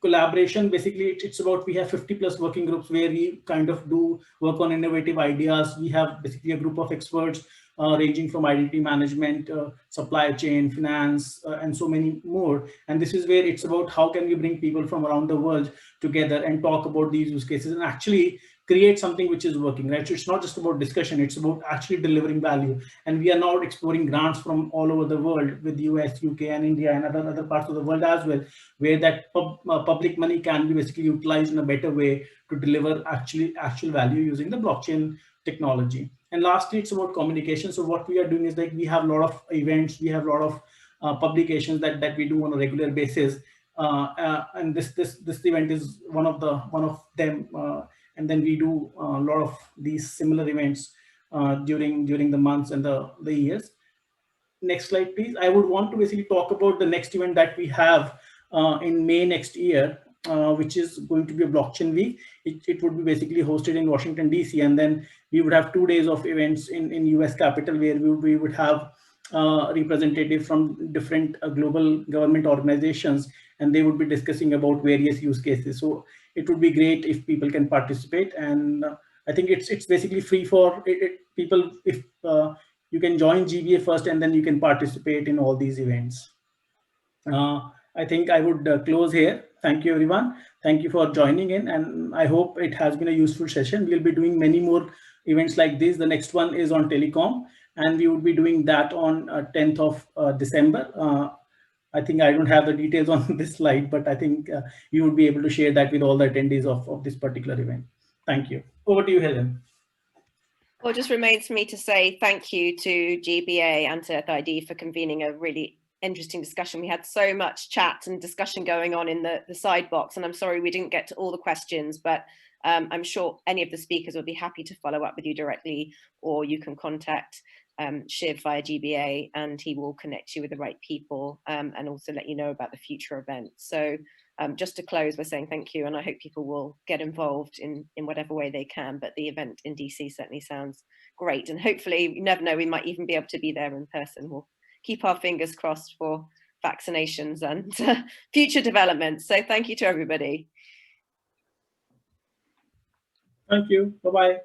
Collaboration, basically it's about, we have 50+ working groups where we kind of do work on innovative ideas. We have basically a group of experts ranging from identity management, supply chain, finance, and so many more. And this is where it's about how can we bring people from around the world together and talk about these use cases and actually create something which is working, right? So it's not just about discussion, it's about actually delivering value. And we are now exploring grants from all over the world with US, UK, and India, and other parts of the world as well, where that public money can be basically utilized in a better way to deliver actual value using the blockchain technology. And lastly, it's about communication. So what we are doing is like, we have a lot of events, we have a lot of publications that we do on a regular basis. And this event is one of them. And then we do a lot of these similar events during the months and the years. Next slide, please. I would want to basically talk about the next event that we have in May next year, which is going to be a blockchain week. It would be basically hosted in Washington, DC, and then we would have 2 days of events in US Capitol, where we would have representatives from different global government organizations, and they would be discussing about various use cases. So it would be great if people can participate, and I think it's basically free for people. If you can join GBA first, and then you can participate in all these events. I think I would close here. Thank you, everyone. Thank you for joining in, and I hope it has been a useful session. We'll be doing many more events like this. The next one is on telecom, and we would be doing that on 10th of December. I think I don't have the details on this slide, but I think you would be able to share that with all the attendees of this particular event. Thank you. Over to you, Helen. Well, it just remains for me to say thank you to GBA and to Earth ID for convening a really interesting discussion. We had so much chat and discussion going on in the side box, and I'm sorry we didn't get to all the questions, but I'm sure any of the speakers will be happy to follow up with you directly, or you can contact Shiv via GBA and he will connect you with the right people and also let you know about the future events. So just to close by saying thank you, and I hope people will get involved in whatever way they can, but the event in DC certainly sounds great, and hopefully, you never know, we might even be able to be there in person. We'll keep our fingers crossed for vaccinations and future developments. So thank you to everybody. Thank you. Bye-bye.